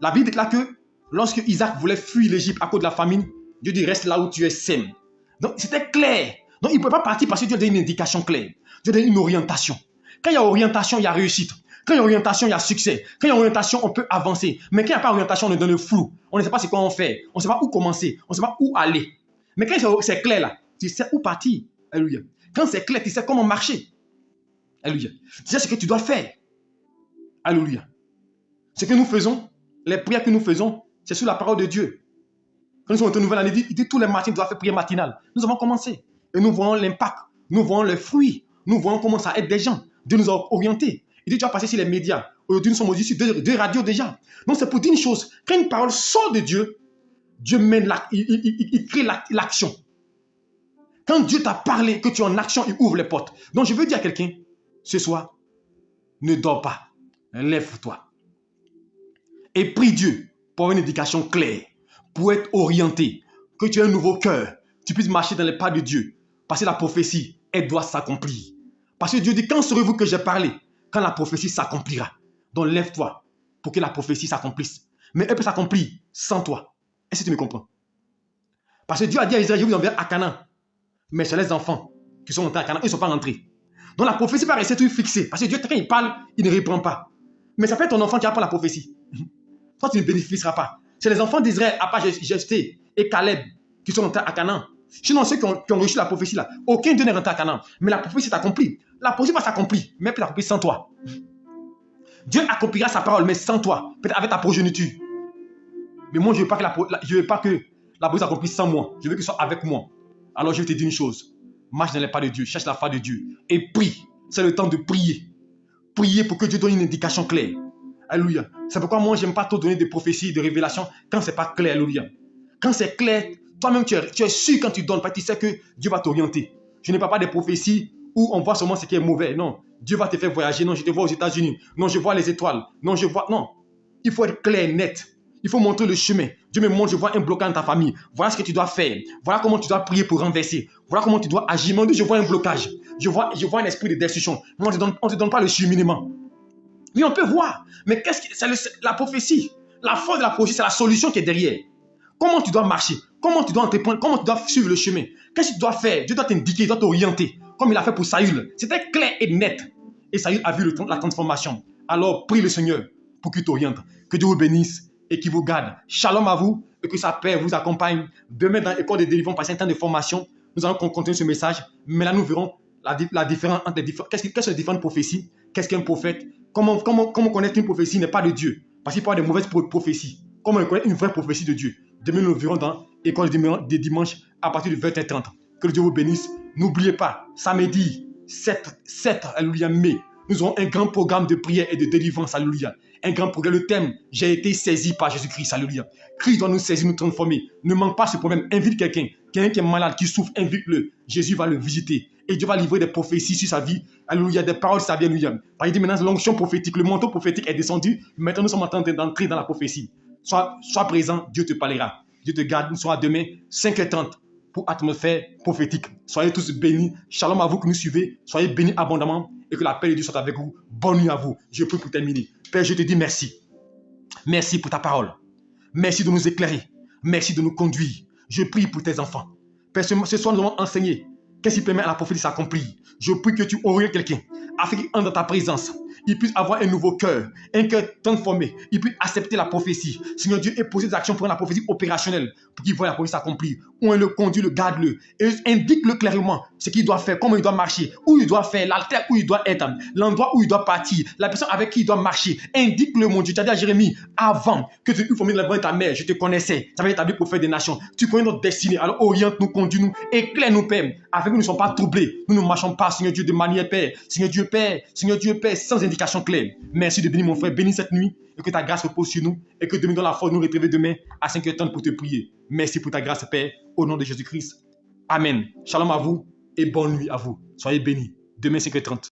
La Bible déclare que lorsque Isaac voulait fuir l'Égypte à cause de la famine, Dieu dit reste là où tu es sème. Donc c'était clair. Donc il ne peut pas partir parce que Dieu a donné une indication claire. Dieu a donné une orientation. Quand il y a orientation, il y a réussite. Quand il y a orientation, il y a succès. Quand il y a orientation, on peut avancer. Mais quand il n'y a pas d'orientation, on est dans le flou. On ne sait pas ce qu'on fait. On ne sait pas où commencer. On ne sait pas où aller. Mais quand c'est clair là, tu sais où partir. Alléluia. Quand c'est clair, tu sais comment marcher. Alléluia. Tu sais ce que tu dois faire. Alléluia. Ce que nous faisons, les prières que nous faisons, c'est sur la parole de Dieu. Quand nous sommes en nouvelle année, il dit tous les matins, tu dois faire prière matinale. Nous avons commencé. Et nous voyons l'impact. Nous voyons les fruits. Nous voyons comment ça aide des gens. Dieu nous a orientés. Il dit, tu vas passer sur les médias. Aujourd'hui, nous sommes aussi sur deux radios déjà. Donc, c'est pour dire une chose. Quand une parole sort de Dieu, Dieu mène il crée l'action. Quand Dieu t'a parlé, que tu es en action, il ouvre les portes. Donc, je veux dire à quelqu'un, ce soir, ne dors pas. Lève-toi. Et prie Dieu pour une indication claire, pour être orienté, que tu aies un nouveau cœur, tu puisses marcher dans les pas de Dieu. Parce que la prophétie, elle doit s'accomplir. Parce que Dieu dit, quand serez-vous que j'ai parlé? Quand la prophétie s'accomplira. Donc lève-toi pour que la prophétie s'accomplisse. Mais elle peut s'accomplir sans toi. Est-ce que tu me comprends? Parce que Dieu a dit à Israël, je vous enverrai à Canaan. Mais c'est les enfants qui sont entrés à Canaan, ils ne sont pas rentrés. Donc la prophétie va rester tout fixée. Parce que Dieu, quand il parle, il ne répond pas. Mais ça peut être ton enfant qui apprend la prophétie. Toi, tu ne bénéficieras pas. C'est les enfants d'Israël, à part Jephthé et Caleb, qui sont rentrés à Canaan. Sinon, ceux qui ont reçu la prophétie là, aucun d'eux n'est rentré à Canaan. Mais la prophétie s'est accomplie. La prophétie va s'accomplir, mais peut-être accomplir sans toi. Dieu accomplira sa parole, mais sans toi. Peut-être avec ta progéniture. Mais moi, je ne veux pas que la prophétie s'accomplisse sans moi. Je veux que ce soit avec moi. Alors, je vais te dire une chose. Marche dans les pas de Dieu. Cherche la face de Dieu. Et prie. C'est le temps de prier. Prier pour que Dieu donne une indication claire. Alléluia. C'est pourquoi moi, je n'aime pas trop donner de prophéties, de révélations quand ce n'est pas clair. Alléluia. Quand c'est clair, Toi-même, tu es sûr quand tu donnes, parce que tu sais que Dieu va t'orienter. Je ne parle pas des prophéties où on voit seulement ce qui est mauvais. Non, Dieu va te faire voyager. Non, je te vois aux États-Unis. Non, je vois les étoiles. Non, je vois... Non, il faut être clair, net. Il faut montrer le chemin. Dieu me montre, je vois un blocage dans ta famille. Voilà ce que tu dois faire. Voilà comment tu dois prier pour renverser. Voilà comment tu dois agir. Mon Dieu, je vois un blocage. Je vois un esprit de destruction. On ne te donne pas le cheminement. Oui, on peut voir. Mais qu'est-ce que c'est la prophétie? La force de la prophétie, c'est la solution qui est derrière. Comment tu dois marcher? Comment tu dois entreprendre? Comment tu dois suivre le chemin? Qu'est-ce que tu dois faire? Dieu doit t'indiquer, il doit t'orienter. Comme il a fait pour Saül. C'était clair et net. Et Saül a vu la transformation. Alors, prie le Seigneur pour qu'il t'oriente. Que Dieu vous bénisse et qu'il vous garde. Shalom à vous et que sa paix vous accompagne. Demain, dans l'école de délivrance, passer un temps de formation, nous allons continuer ce message. Mais là, nous verrons la différence entre les différentes. Quelles sont les différentes prophéties? Qu'est-ce qu'un prophète? Comment connaître qu'une prophétie n'est pas de Dieu? Parce qu'il peut y avoir de mauvaises prophéties. Comment connaître une vraie prophétie de Dieu? Demain, nous verrons dans l'école de dimanche à partir de 20h30. Que Dieu vous bénisse. N'oubliez pas, samedi 7 alléluia, mai, nous aurons un grand programme de prière et de délivrance, alléluia. Un grand programme. Le thème, j'ai été saisi par Jésus-Christ, alléluia. Christ doit nous saisir, nous transformer. Ne manque pas ce problème. Invite quelqu'un qui est malade, qui souffre, invite-le. Jésus va le visiter. Et Dieu va livrer des prophéties sur sa vie. Alléluia, des paroles sur sa vie, alléluia. Il dit maintenant, l'onction prophétique, le manteau prophétique est descendu. Maintenant, nous sommes en train d'entrer dans la prophétie. Sois présent, Dieu te parlera. Dieu te garde. Nous serons demain, 5h30, pour atmosphère prophétique. Soyez tous bénis. Shalom à vous qui nous suivez. Soyez bénis abondamment et que la paix de Dieu soit avec vous. Bonne nuit à vous. Je prie pour terminer. Père, je te dis merci. Merci pour ta parole. Merci de nous éclairer. Merci de nous conduire. Je prie pour tes enfants. Père, ce soir, nous allons enseigner. Qu'est-ce qui permet à la prophétie de s'accomplir? Je prie que tu orientes quelqu'un afin qu'il entre dans ta présence. Il puisse avoir un nouveau cœur, un cœur transformé. Il puisse accepter la prophétie. Seigneur Dieu, et poser des actions pour rendre la prophétie opérationnelle, pour qu'il voie la prophétie s'accomplir. Où on le conduit, le garde-le. Et indique-le clairement ce qu'il doit faire, comment il doit marcher, où il doit faire, l'altère où il doit être, l'endroit où il doit partir, la personne avec qui il doit marcher. Indique-le, mon Dieu. Tu as dit à Jérémie, avant que tu aies formé le ventre de ta mère, je te connaissais. Tu avais établi pour faire des nations. Tu connais notre destinée. Alors oriente-nous, conduis-nous, éclaire-nous, Père, afin que nous ne soyons pas troublés. Nous ne marchons pas, Seigneur Dieu, de manière, Père. Seigneur Dieu, Père, sans indication claire. Merci de bénir mon frère. Bénis cette nuit et que ta grâce repose sur nous et que demain dans la force nous retrouver demain à 5h30 pour te prier. Merci pour ta grâce, Père, au nom de Jésus-Christ. Amen. Shalom à vous et bonne nuit à vous. Soyez bénis. Demain 5h30.